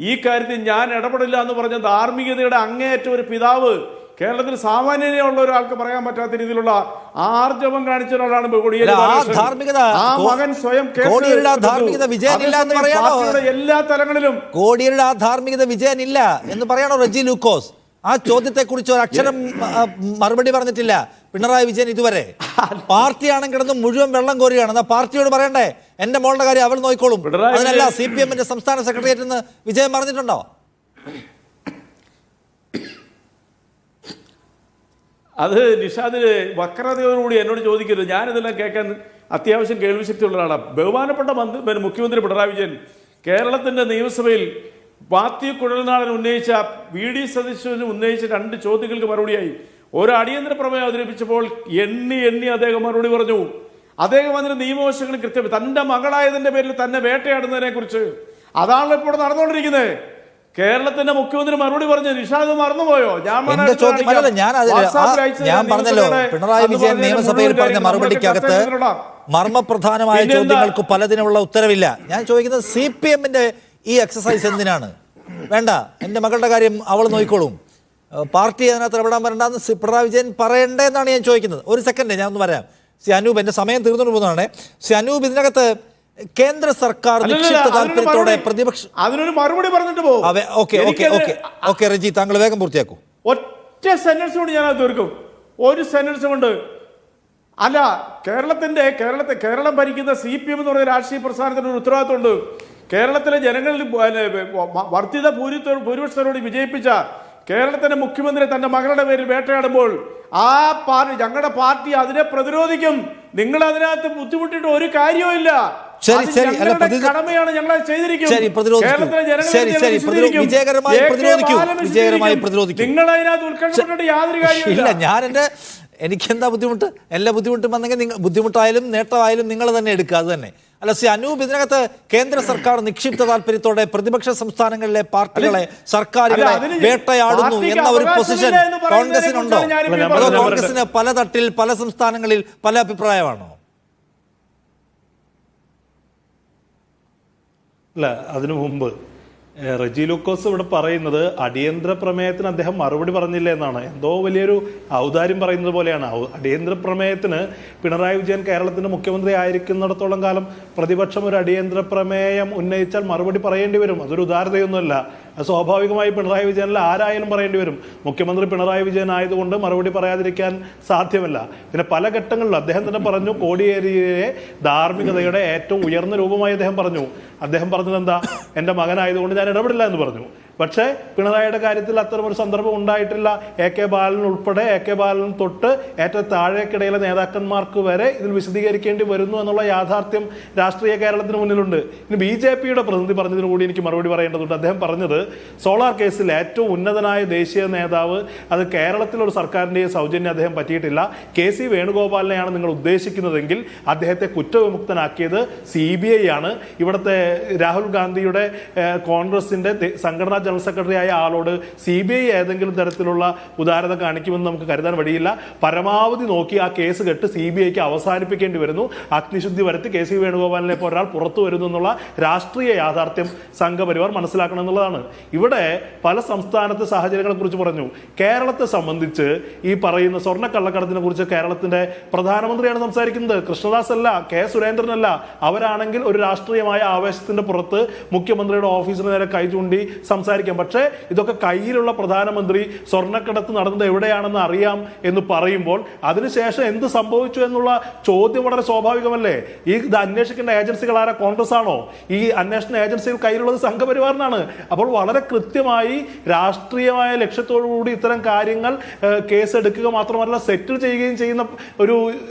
ഈ കാര്യത്തിൽ ഞാൻ ഇടപെടില്ല എന്ന് പറഞ്ഞ ധാർമ്മികതയുടെ അങ്ങേയറ്റം ഒരു പിതാവ് കേരളത്തിൽ സാമാന്യതയുള്ള ഒരാൾക്ക് പറയാൻ പറ്റാത്ത രീതിയിലുള്ള ആർജവം കാണിച്ച ഒരാളാണ് കോടിയേരി ബാലകൃഷ്ണൻ. ആ മകൻ സ്വയം എല്ലാ തലങ്ങളിലും കോടിയേരിയുടെ ആ ധാർമ്മികത വിജയനില്ല എന്ന് പറയണോ റെജി ലൂക്കോസ്? ആ ചോദ്യത്തെ കുറിച്ച് ഒരു അക്ഷരം മറുപടി പറഞ്ഞിട്ടില്ല പിണറായി വിജയൻ ഇതുവരെ. പാർട്ടിയാണെങ്കിൽ കിടന്ന് മുഴുവൻ വെള്ളം കോരുകയാണ്. എന്നാ പാർട്ടിയോട് പറയണ്ടേ, എന്റെ മോളുടെ കാര്യം അവൾ നോക്കിക്കോളും. അതിനല്ല CPM-ന്റെ സംസ്ഥാന സെക്രട്ടേറിയറ്റ് എന്ന് വിജയൻ പറഞ്ഞിട്ടുണ്ടോ? അത് നിഷാദിന് വക്രതയോടുകൂടി എന്നോട് ചോദിക്കരുത്. ഞാനിതെല്ലാം കേൾക്കാൻ അത്യാവശ്യം കേൾവിശക്തിയുള്ള ഒരാളാണ്. ബഹുമാനപ്പെട്ട മുഖ്യമന്ത്രി പിണറായി വിജയൻ കേരളത്തിന്റെ നിയമസഭയിൽ പാർട്ടി കുഴൽനാടൻ ഉന്നയിച്ച VD സതീശന് ഉന്നയിച്ച 2 ചോദ്യങ്ങൾക്ക് മറുപടിയായി ഒരു അടിയന്തര പ്രമേയം അവതരിപ്പിച്ചപ്പോൾ എണ്ണി അദ്ദേഹം മറുപടി പറഞ്ഞു. അദ്ദേഹം അതിന് നിയമവശങ്ങൾ കൃത്യം തന്റെ മകളായതിന്റെ പേരിൽ തന്നെ വേട്ടയാടുന്നതിനെ കുറിച്ച് അതാണല്ലോ ഇപ്പോൾ നടന്നുകൊണ്ടിരിക്കുന്നത്. കേരളത്തിന്റെ മുഖ്യമന്ത്രി മറുപടി പറഞ്ഞു. നിഷാദ് മറന്നുപോയോ? ഞാൻ പറഞ്ഞല്ലോ, പിണറായി വിജയൻ നിയമസഭയിൽ പറഞ്ഞ മറുപടിക്കകത്ത് മർമ്മപ്രധാനമായ ചോദ്യങ്ങൾക്ക് പലതിനുള്ള ഉത്തരവില്ല. ഞാൻ ചോദിക്കുന്നത് CPM-ന്റെ ഈ എക്സസൈസ് എന്തിനാണ്? വേണ്ട, എൻ്റെ മകളുടെ കാര്യം അവൾ നോക്കിക്കോളും, പാർട്ടി അതിനകത്ത് ഇടപെടാൻ വരണ്ടെന്ന് പിണറായി വിജയൻ പറയണ്ടേന്നാണ് ഞാൻ ചോദിക്കുന്നത്. ഒരു സെക്കൻഡ് ഞാൻ ഒന്ന് പറയാം. അനൂപ്, എൻ്റെ സമയം തീർന്നു പോകുന്നതാണ്. അനൂപ്, ഇതിനകത്ത് കേന്ദ്ര സർക്കാർ നിക്ഷിപ്ത താല്പര്യത്തോടെ പ്രതിപക്ഷം അതിനൊരു മറുപടി പറഞ്ഞിട്ട് പോകും. റെജി, താങ്കൾ വേഗം പൂർത്തിയാക്കൂ. ഒറ്റ സെന്റൻസ് കൊണ്ട് ഞാൻ തീർക്കും. ഒരു സെന്റൻസ് കൊണ്ട് അല്ല. കേരളം ഭരിക്കുന്ന CPM എന്ന് പറയുന്ന രാഷ്ട്രീയ പ്രസ്ഥാനത്തിന് ഒരു ഉത്തരവാദിത്വമുണ്ട്. കേരളത്തിലെ ജനങ്ങളിൽ വർദ്ധിത ഭൂരിപക്ഷത്തോട് വിജയിപ്പിച്ച കേരളത്തിന്റെ മുഖ്യമന്ത്രി തന്റെ മകളുടെ പേരിൽ വേട്ടയാടുമ്പോൾ ഞങ്ങളുടെ പാർട്ടി അതിനെ പ്രതിരോധിക്കും. നിങ്ങൾ അതിനകത്ത് ബുദ്ധിമുട്ടിയിട്ട് ഒരു കാര്യവുമില്ല. കടമയാണ്, ഞങ്ങളെ ചെയ്തിരിക്കും. നിങ്ങൾ അതിനകത്ത് ഉത്കണ്ഠപ്പെട്ടിട്ട് യാതൊരു കാര്യമില്ല. എനിക്കെന്താ ബുദ്ധിമുട്ട്? എല്ലാ ബുദ്ധിമുട്ടും വന്നെങ്കിൽ ബുദ്ധിമുട്ടായാലും നേട്ടമായാലും നിങ്ങൾ തന്നെ എടുക്കുക. അത് തന്നെ അല്ല അനൂപ്, ഇതിനകത്ത് കേന്ദ്ര സർക്കാർ നിക്ഷിപ്ത താല്പര്യത്തോടെ പ്രതിപക്ഷ സംസ്ഥാനങ്ങളിലെ പാർട്ടികളെ, സർക്കാരുകളെ വേട്ടയാടുന്നു എന്ന ഒരു പൊസിഷൻ കോൺഗ്രസിനുണ്ടോ? അതോ കോൺഗ്രസിന് പല തട്ടിൽ പല സംസ്ഥാനങ്ങളിൽ പല അഭിപ്രായമാണോ? അല്ല, അതിനു മുമ്പ് റെജി ലൂക്കോസ് ഇവിടെ പറയുന്നത് അടിയന്തര പ്രമേയത്തിന് അദ്ദേഹം മറുപടി പറഞ്ഞില്ല എന്നാണ്. എന്തോ വലിയൊരു ഔദാര്യം പറയുന്നത് പോലെയാണ്. അടിയന്തര പ്രമേയത്തിന് പിണറായി വിജയൻ കേരളത്തിന്റെ മുഖ്യമന്ത്രി ആയിരിക്കുന്നിടത്തോളം കാലം പ്രതിപക്ഷം ഒരു അടിയന്തര പ്രമേയം ഉന്നയിച്ചാൽ മറുപടി പറയേണ്ടി വരും. അതൊരു ഉദാരതയൊന്നുമല്ല. അത് സ്വാഭാവികമായി പിണറായി വിജയനിൽ ആരായാലും പറയേണ്ടി വരും. മുഖ്യമന്ത്രി പിണറായി വിജയൻ ആയതുകൊണ്ട് മറുപടി പറയാതിരിക്കാൻ സാധ്യമല്ല. പിന്നെ പല ഘട്ടങ്ങളിലും അദ്ദേഹം തന്നെ പറഞ്ഞു, കോടിയേരിയെ ധാർമ്മികതയുടെ ഏറ്റവും ഉയർന്ന രൂപമായി അദ്ദേഹം പറഞ്ഞു. അദ്ദേഹം പറഞ്ഞത് എന്താ? എൻ്റെ മകനായതുകൊണ്ട് ഞാൻ ഇടപെടില്ല എന്ന് പറഞ്ഞു. പക്ഷേ പിണറായിയുടെ കാര്യത്തിൽ അത്തരമൊരു സന്ദർഭം ഉണ്ടായിട്ടില്ല. എ കെ ബാലൻ ഉൾപ്പെടെ, എ കെ ബാലൻ തൊട്ട് ഏറ്റവും താഴേക്കിടയിലെ നേതാക്കന്മാർക്ക് വരെ ഇതിൽ വിശദീകരിക്കേണ്ടി വരുന്നു എന്നുള്ള യാഥാർത്ഥ്യം രാഷ്ട്രീയ കേരളത്തിന് മുന്നിലുണ്ട്. ഇനി BJPയുടെ പ്രതിനിധി പറഞ്ഞതിന് കൂടി എനിക്ക് മറുപടി പറയേണ്ടതുണ്ട്. അദ്ദേഹം പറഞ്ഞത് സോളാർ കേസിൽ ഏറ്റവും ഉന്നതനായ ദേശീയ നേതാവ്, അത് കേരളത്തിലൊരു സർക്കാരിൻ്റെയും സൗജന്യം അദ്ദേഹം പറ്റിയിട്ടില്ല. KC വേണുഗോപാലിനെയാണ് നിങ്ങൾ ഉദ്ദേശിക്കുന്നതെങ്കിൽ അദ്ദേഹത്തെ കുറ്റവിമുക്തനാക്കിയത് CBI ആണ്. ഇവിടുത്തെ രാഹുൽ ഗാന്ധിയുടെ കോൺഗ്രസിന്റെ സംഘടനാ ജനറൽ സെക്രട്ടറി ആയ ആളോട് CBI ഏതെങ്കിലും തരത്തിലുള്ള ഉദാരത കാണിക്കുമെന്ന് നമുക്ക് കരുതാൻ വഴിയില്ല. പരമാവധി നോക്കി ആ കേസ് കെട്ട് CBIക്ക് അവസാനിപ്പിക്കേണ്ടി വരുന്നു. അഗ്നിശുദ്ധി വരുത്തി KC വേണുഗോപാലിനെ പോലെ ഒരാൾ പുറത്തു വരുന്നു എന്നുള്ള രാഷ്ട്രീയ യാഥാർത്ഥ്യം സംഘപരിവാർ മനസ്സിലാക്കണം എന്നുള്ളതാണ്. ഇവിടെ പല സംസ്ഥാനത്തെ സാഹചര്യങ്ങളെ കുറിച്ച് പറഞ്ഞു. കേരളത്തെ സംബന്ധിച്ച് ഈ പറയുന്ന സ്വർണ്ണ കള്ളക്കടത്തിനെ കുറിച്ച് കേരളത്തിന്റെ പ്രധാനമന്ത്രിയാണ് സംസാരിക്കുന്നത്, കൃഷ്ണദാസ് അല്ല, K സുരേന്ദ്രനല്ല. അവരാണെങ്കിൽ ഒരു രാഷ്ട്രീയമായ ആവേശത്തിന്റെ പുറത്ത് മുഖ്യമന്ത്രിയുടെ ഓഫീസിന് നേരെ കൈ ചൂണ്ടി സംസാരിക്കാം. പക്ഷേ ഇതൊക്കെ കയ്യിലുള്ള പ്രധാനമന്ത്രി സ്വർണ്ണക്കടത്ത് നടന്നത് എവിടെയാണെന്ന് അറിയാം എന്ന് പറയുമ്പോൾ അതിനുശേഷം എന്ത് സംഭവിച്ചു എന്നുള്ള ചോദ്യം വളരെ സ്വാഭാവികമല്ലേ? ഇത് അന്വേഷിക്കേണ്ട ഏജൻസികൾ ആരാ? കോൺഗ്രസ് ആണോ? ഈ അന്വേഷണ ഏജൻസികൾ കയ്യിലുള്ളത് സംഘപരിവാറിനാണ്. അപ്പോൾ വളരെ കൃത്യമായി രാഷ്ട്രീയമായ ലക്ഷ്യത്തോടുകൂടി ഇത്തരം കാര്യങ്ങൾ കേസെടുക്കുക മാത്രമല്ല സെറ്റിൽ ചെയ്യുകയും ചെയ്യുന്ന ഒരു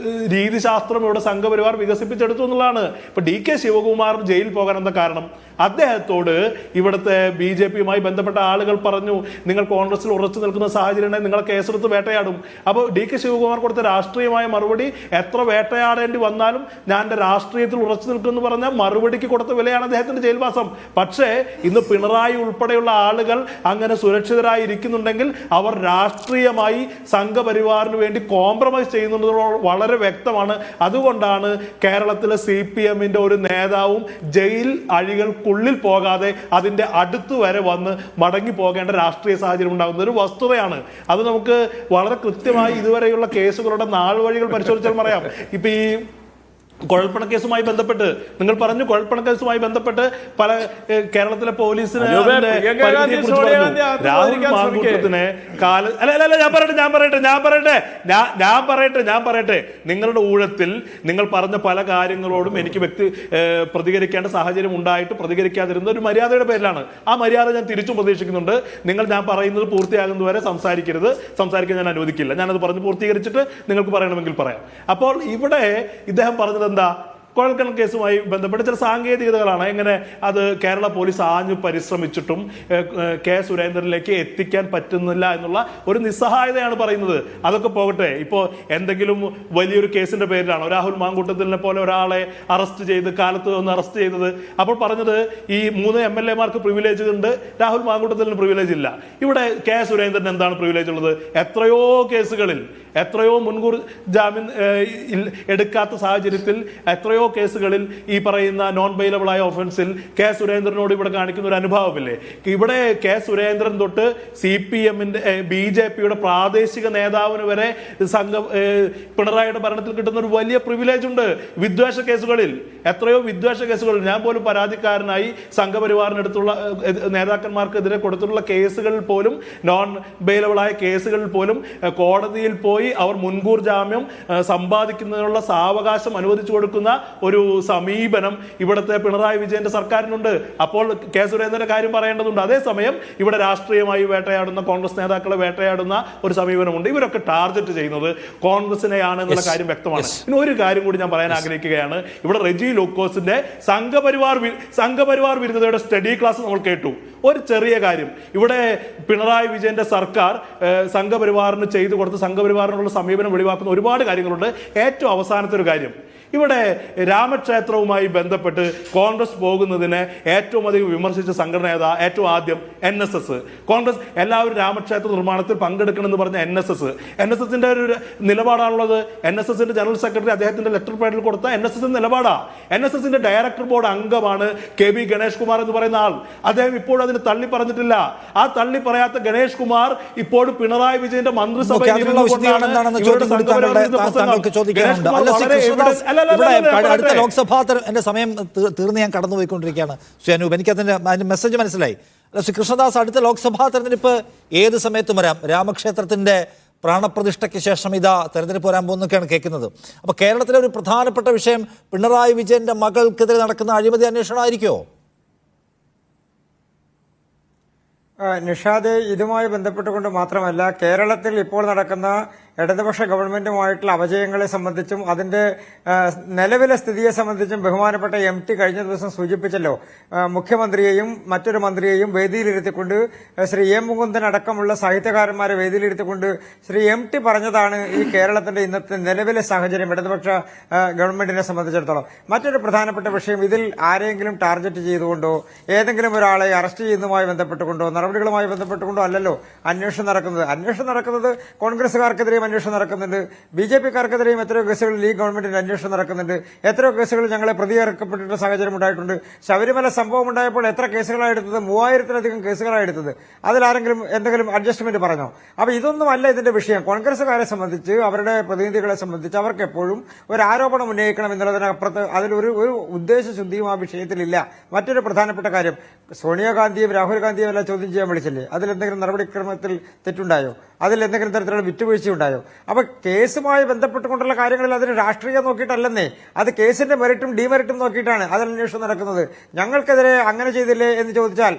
രീതിശാസ്ത്രം ഇവിടെ സംഘപരിവാർ വികസിപ്പിച്ചെടുത്തു എന്നുള്ളതാണ്. ഇപ്പൊ DK ശിവകുമാർ ജയിലിൽ പോകാൻ എന്താ കാരണം? അദ്ദേഹത്തോട് ഇവിടുത്തെ BJPയുമായി ബന്ധപ്പെട്ട ആളുകൾ പറഞ്ഞു, നിങ്ങൾ കോൺഗ്രസിൽ ഉറച്ചു നിൽക്കുന്ന സാഹചര്യം ഉണ്ടെങ്കിൽ നിങ്ങളെ കേസെടുത്ത് വേട്ടയാടും. അപ്പോൾ DK ശിവകുമാർ കൊടുത്ത രാഷ്ട്രീയമായ മറുപടി, എത്ര വേട്ടയാടേണ്ടി വന്നാലും ഞാൻ എൻ്റെ രാഷ്ട്രീയത്തിൽ ഉറച്ചു നിൽക്കുമെന്ന് പറഞ്ഞ മറുപടിക്ക് കൊടുത്ത വിലയാണ് അദ്ദേഹത്തിന്റെ ജയിൽവാസം. പക്ഷേ ഇന്ന് പിണറായി ഉൾപ്പെടെയുള്ള ആളുകൾ അങ്ങനെ സുരക്ഷിതരായി ഇരിക്കുന്നുണ്ടെങ്കിൽ അവർ രാഷ്ട്രീയമായി സംഘപരിവാറിന് വേണ്ടി കോംപ്രമൈസ് ചെയ്യുന്നുണ്ടെന്നുള്ളത് വളരെ വ്യക്തമാണ്. അതുകൊണ്ടാണ് കേരളത്തിലെ CPMന്റെ ഒരു നേതാവും ജയിൽ അഴികൾക്കുള്ളിൽ പോകാതെ അതിന്റെ അടുത്ത് വരെ വന്ന് മടങ്ങി പോകേണ്ട രാഷ്ട്രീയ സാഹചര്യം ഉണ്ടാകുന്ന ഒരു വസ്തുതയാണ്. അത് നമുക്ക് വളരെ കൃത്യമായി ഇതുവരെയുള്ള കേസുകളുടെ നാൾ വഴികൾ പരിശോധിച്ചാൽ പറയാം. ഇപ്പൊ ഈ കുഴൽപ്പണ കേസുമായി ബന്ധപ്പെട്ട് നിങ്ങൾ പറഞ്ഞു, കുഴൽപ്പണ കേസുമായി ബന്ധപ്പെട്ട് പല കേരളത്തിലെ പോലീസിന് രാഹുൽ മാങ്കൂട്ടത്തിനെ ഞാൻ പറയട്ടെ നിങ്ങളുടെ ഊഴത്തിൽ നിങ്ങൾ പറഞ്ഞ പല കാര്യങ്ങളോടും എനിക്ക് പ്രതികരിക്കേണ്ട സാഹചര്യം ഉണ്ടായിട്ട് പ്രതികരിക്കാതിരുന്ന ഒരു മര്യാദയുടെ പേരിലാണ്. ആ മര്യാദ ഞാൻ തിരിച്ചും പ്രതീക്ഷിക്കുന്നുണ്ട്. ഞാൻ പറയുന്നത് പൂർത്തിയാകുന്നതുവരെ സംസാരിക്കാൻ ഞാൻ അനുവദിക്കില്ല. ഞാനത് പറഞ്ഞ് പൂർത്തീകരിച്ചിട്ട് നിങ്ങൾക്ക് പറയണമെങ്കിൽ പറയാം. അപ്പോൾ ഇവിടെ ഇദ്ദേഹം പറഞ്ഞത് എന്താ? കുഴൽപ്പണ കേസുമായി ബന്ധപ്പെട്ട് ചില സാങ്കേതികതകളാണ്. എങ്ങനെ അത് കേരള പോലീസ് ആഞ്ഞു പരിശ്രമിച്ചിട്ടും K സുരേന്ദ്രനിലേക്ക് എത്തിക്കാൻ പറ്റുന്നില്ല എന്നുള്ള ഒരു നിസ്സഹായതയാണ് പറയുന്നത്. അതൊക്കെ പോകട്ടെ. ഇപ്പോൾ എന്തെങ്കിലും വലിയൊരു കേസിന്റെ പേരിലാണോ രാഹുൽ മാങ്കൂട്ടത്തിനെ പോലെ ഒരാളെ അറസ്റ്റ് ചെയ്ത് കാലത്ത് ഒന്ന് അറസ്റ്റ് ചെയ്തത്? അപ്പോൾ പറഞ്ഞത് ഈ 3 MLA-മാർക്ക് പ്രിവിലേജ് ഉണ്ട്, രാഹുൽ മാങ്കൂട്ടത്തിന് പ്രിവിലേജ് ഇല്ല. ഇവിടെ K സുരേന്ദ്രൻ എന്താണ് പ്രിവിലേജ് ഉള്ളത്? എത്രയോ മുൻകൂർ ജാമ്യം എടുക്കാത്ത സാഹചര്യത്തിൽ എത്രയോ കേസുകളിൽ ഈ പറയുന്ന നോൺ ബെയിലബിളായ ഒഫൻസിൽ K സുരേന്ദ്രനോട് ഇവിടെ കാണിക്കുന്ന ഒരു അനുഭാവമില്ലേ? ഇവിടെ K സുരേന്ദ്രൻ തൊട്ട് CPMന്റെ BJPയുടെ പ്രാദേശിക നേതാവിന് വരെ പിണറായിയുടെ ഭരണത്തിൽ കിട്ടുന്ന ഒരു വലിയ പ്രിവിലേജ് ഉണ്ട്. വിദ്വേഷ കേസുകളിൽ, എത്രയോ വിദ്വേഷ കേസുകളിൽ ഞാൻ പോലും പരാതിക്കാരനായി സംഘപരിവാറിനടുത്തുള്ള നേതാക്കന്മാർക്കെതിരെ കൊടുത്തിട്ടുള്ള കേസുകളിൽ പോലും, നോൺ ബെയിലബിളായ കേസുകളിൽ പോലും കോടതിയിൽ പോയി അവർ മുൻകൂർ ജാമ്യം സമ്പാദിക്കുന്നതിനുള്ള സാവകാശം അനുവദിച്ചു കൊടുക്കുന്ന ഒരു സമീപനം ഇവിടുത്തെ പിണറായി വിജയന്റെ സർക്കാരിനുണ്ട്. അപ്പോൾ K സുരേന്ദ്രന്റെ കാര്യം പറയേണ്ടതുണ്ട്. അതേസമയം ഇവിടെ രാഷ്ട്രീയമായി വേട്ടയാടുന്ന കോൺഗ്രസ് നേതാക്കളെ വേട്ടയാടുന്ന ഒരു സമീപനമുണ്ട്. ഇവരൊക്കെ ടാർഗറ്റ് ചെയ്യുന്നത് കോൺഗ്രസിനെയാണ് എന്നുള്ള കാര്യം വ്യക്തമാണ്. ഇനി ഒരു കാര്യം കൂടി ഞാൻ പറയാൻ ആഗ്രഹിക്കുകയാണ്. ഇവിടെ റെജി ലൂക്കോസിന്റെ സംഘപരിവാർ വിരുദ്ധതയുടെ സ്റ്റഡി ക്ലാസ് നമ്മൾ കേട്ടു. ഒരു ചെറിയ കാര്യം, ഇവിടെ പിണറായി വിജയന്റെ സർക്കാർ സംഘപരിവാറിന് ചെയ്തു കൊടുത്ത് സംഘപരിവാറിനുള്ള സമീപനം വെളിവാക്കുന്ന ഒരുപാട് കാര്യങ്ങളുണ്ട്. ഏറ്റവും അവസാനത്തെ ഒരു കാര്യം, ഇവിടെ രാമക്ഷേത്രവുമായി ബന്ധപ്പെട്ട് കോൺഗ്രസ് പോകുന്നതിനെ ഏറ്റവും അധികം വിമർശിച്ച സംഘടന ഏതാ? ഏറ്റവും ആദ്യം NSS. കോൺഗ്രസ് എല്ലാവരും രാമക്ഷേത്ര നിർമ്മാണത്തിൽ പങ്കെടുക്കണമെന്ന് പറഞ്ഞ NSSന്റെ ഒരു നിലപാടാണുള്ളത്. NSSന്റെ ജനറൽ സെക്രട്ടറി അദ്ദേഹത്തിന്റെ ലെറ്റർ പാഡിൽ കൊടുത്ത NSS നിലപാടാ. NSSന്റെ ഡയറക്ടർ ബോർഡ് അംഗമാണ് KB ഗണേഷ് കുമാർ എന്ന് പറയുന്ന ആൾ. അദ്ദേഹം ഇപ്പോഴും അതിന് തള്ളി പറഞ്ഞിട്ടില്ല. ആ തള്ളി പറയാത്ത ഗണേഷ് കുമാർ ഇപ്പോഴും പിണറായി വിജയന്റെ മന്ത്രിസഭയിൽ അടുത്ത ലോക്സഭാ എന്റെ സമയം തീർന്ന് ഞാൻ കടന്നുപോയിക്കൊണ്ടിരിക്കുകയാണ്. ശ്രീ അനൂപ്, എനിക്ക് അതിന്റെ മെസ്സേജ് മനസ്സിലായി. ശ്രീ കൃഷ്ണദാസ്, അടുത്ത ലോക്സഭാ തെരഞ്ഞെടുപ്പ് ഏത് സമയത്തും വരാം. രാമക്ഷേത്രത്തിന്റെ പ്രാണപ്രതിഷ്ഠയ്ക്ക് ശേഷം ഇതാ തെരഞ്ഞെടുപ്പ് വരാൻ പോകുന്നൊക്കെയാണ് കേൾക്കുന്നത്. അപ്പോൾ കേരളത്തിലെ ഒരു പ്രധാനപ്പെട്ട വിഷയം പിണറായി വിജയന്റെ മകൾക്കെതിരെ നടക്കുന്ന അഴിമതി അന്വേഷണമായിരിക്കുമോ? നിഷാദെ, ഇതുമായി ബന്ധപ്പെട്ടുകൊണ്ട് മാത്രമല്ല, കേരളത്തിൽ ഇപ്പോൾ നടക്കുന്ന ഇടതുപക്ഷ ഗവൺമെന്റുമായിട്ടുള്ള അപജയങ്ങളെ സംബന്ധിച്ചും അതിന്റെ നിലവിലെ സ്ഥിതിയെ സംബന്ധിച്ചും ബഹുമാനപ്പെട്ട MT കഴിഞ്ഞ ദിവസം സൂചിപ്പിച്ചല്ലോ. മുഖ്യമന്ത്രിയെയും മറ്റൊരു മന്ത്രിയെയും വേദിയിലിരുത്തിക്കൊണ്ട് ശ്രീ എം മുകുന്ദൻ അടക്കമുള്ള സാഹിത്യകാരന്മാരെ വേദിയിലിരുത്തിക്കൊണ്ട് ശ്രീ MT പറഞ്ഞതാണ് ഈ കേരളത്തിന്റെ ഇന്നത്തെ നിലവിലെ സാഹചര്യം ഇടതുപക്ഷ ഗവൺമെന്റിനെ സംബന്ധിച്ചിടത്തോളം. മറ്റൊരു പ്രധാനപ്പെട്ട വിഷയം, ഇതിൽ ആരെങ്കിലും ടാർഗറ്റ് ചെയ്തുകൊണ്ടോ ഏതെങ്കിലും ഒരാളെ അറസ്റ്റ് ചെയ്യുന്നതുമായി ബന്ധപ്പെട്ടുകൊണ്ടോ നടപടികളുമായി ബന്ധപ്പെട്ടുകൊണ്ടോ അല്ലല്ലോ അന്വേഷണം നടക്കുന്നത്. കോൺഗ്രസുകാർക്കെതിരെയും അന്വേഷണം നടക്കുന്നുണ്ട്, BJPക്കാർക്കെതിരെയും എത്രയോ കേസുകളിൽ ഈ ഗവൺമെന്റിന്റെ അന്വേഷണം നടക്കുന്നുണ്ട്. എത്രയോ കേസുകളിൽ ഞങ്ങളെ പ്രതിയേർക്കപ്പെട്ടിട്ടുള്ള സാഹചര്യം ഉണ്ടായിട്ടുണ്ട്. ശബരിമല സംഭവം ഉണ്ടായപ്പോൾ എത്ര കേസുകളാണ് എടുത്തത്? 3000-ലധികം കേസുകളാണ് എടുത്തത്. അതിലാരെങ്കിലും എന്തെങ്കിലും അഡ്ജസ്റ്റ്മെന്റ് പറഞ്ഞോ? അപ്പൊ ഇതൊന്നുമല്ല ഇതിന്റെ വിഷയം. കോൺഗ്രസുകാരെ സംബന്ധിച്ച്, അവരുടെ പ്രതിനിധികളെ സംബന്ധിച്ച് അവർക്ക് എപ്പോഴും ഒരു ആരോപണം ഉന്നയിക്കണം എന്നുള്ളതിനപ്പുറത്ത് അതിലൊരു ഉദ്ദേശശുദ്ധിയും ആ വിഷയത്തിലില്ല. മറ്റൊരു പ്രധാനപ്പെട്ട കാര്യം, സോണിയാഗാന്ധിയും രാഹുൽ ഗാന്ധിയും എല്ലാം ചോദ്യം ചെയ്യാൻ വിളിച്ചില്ലേ? അതിലെന്തെങ്കിലും നടപടിക്രമത്തിൽ തെറ്റുണ്ടായോ? അതിൽ എന്തെങ്കിലും തരത്തിലുള്ള വിട്ടുവീഴ്ച ഉണ്ടായോ? അപ്പൊ കേസുമായി ബന്ധപ്പെട്ടുകൊണ്ടുള്ള കാര്യങ്ങളിൽ അതിന് രാഷ്ട്രീയം നോക്കിയിട്ടല്ലെന്നേ, അത് കേസിന്റെ മെറിറ്റും ഡിമെറിറ്റും നോക്കിയിട്ടാണ് അതിൽ അന്വേഷണം നടക്കുന്നത്. ഞങ്ങൾക്കെതിരെ അങ്ങനെ ചെയ്തില്ലേ എന്ന് ചോദിച്ചാൽ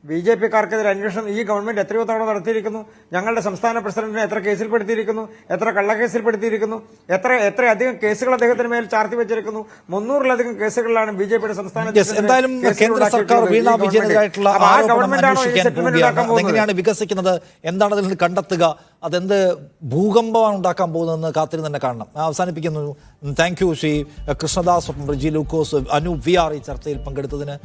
BJPക്കാർക്കെതിരെ അന്വേഷണം ഈ ഗവൺമെന്റ് എത്രയോ തവണ നടത്തിയിരിക്കുന്നു. ഞങ്ങളുടെ സംസ്ഥാന പ്രസിഡന്റിനെ എത്ര കേസിൽപ്പെടുത്തിയിരിക്കുന്നു, എത്ര കള്ളക്കേസിൽപ്പെടുത്തിയിരിക്കുന്നു, എത്രയധികം കേസുകൾ അദ്ദേഹത്തിന് മേൽ ചാർത്തി വെച്ചിരിക്കുന്നു. 300-ലധികം കേസുകളിലാണ് BJPയുടെ സംസ്ഥാന എന്തായാലും കേന്ദ്ര സർക്കാർ വീണ വിജയനെതിരായിട്ടുള്ള എങ്ങനെയാണ് വികസിക്കുന്നത്, എന്താണ് അതിൽ നിന്ന് കണ്ടെത്തുക, അതെന്ത് ഭൂകമ്പമാണ് ഉണ്ടാക്കാൻ പോകുന്നതെന്ന് കാത്തിരുന്ന് തന്നെ കാണണം. അവസാനിപ്പിക്കുന്നു. Thank you Shri Krishnadas, Riji Lukose, Anoop VR ഈ ചർച്ചയിൽ പങ്കെടുത്തതിന്.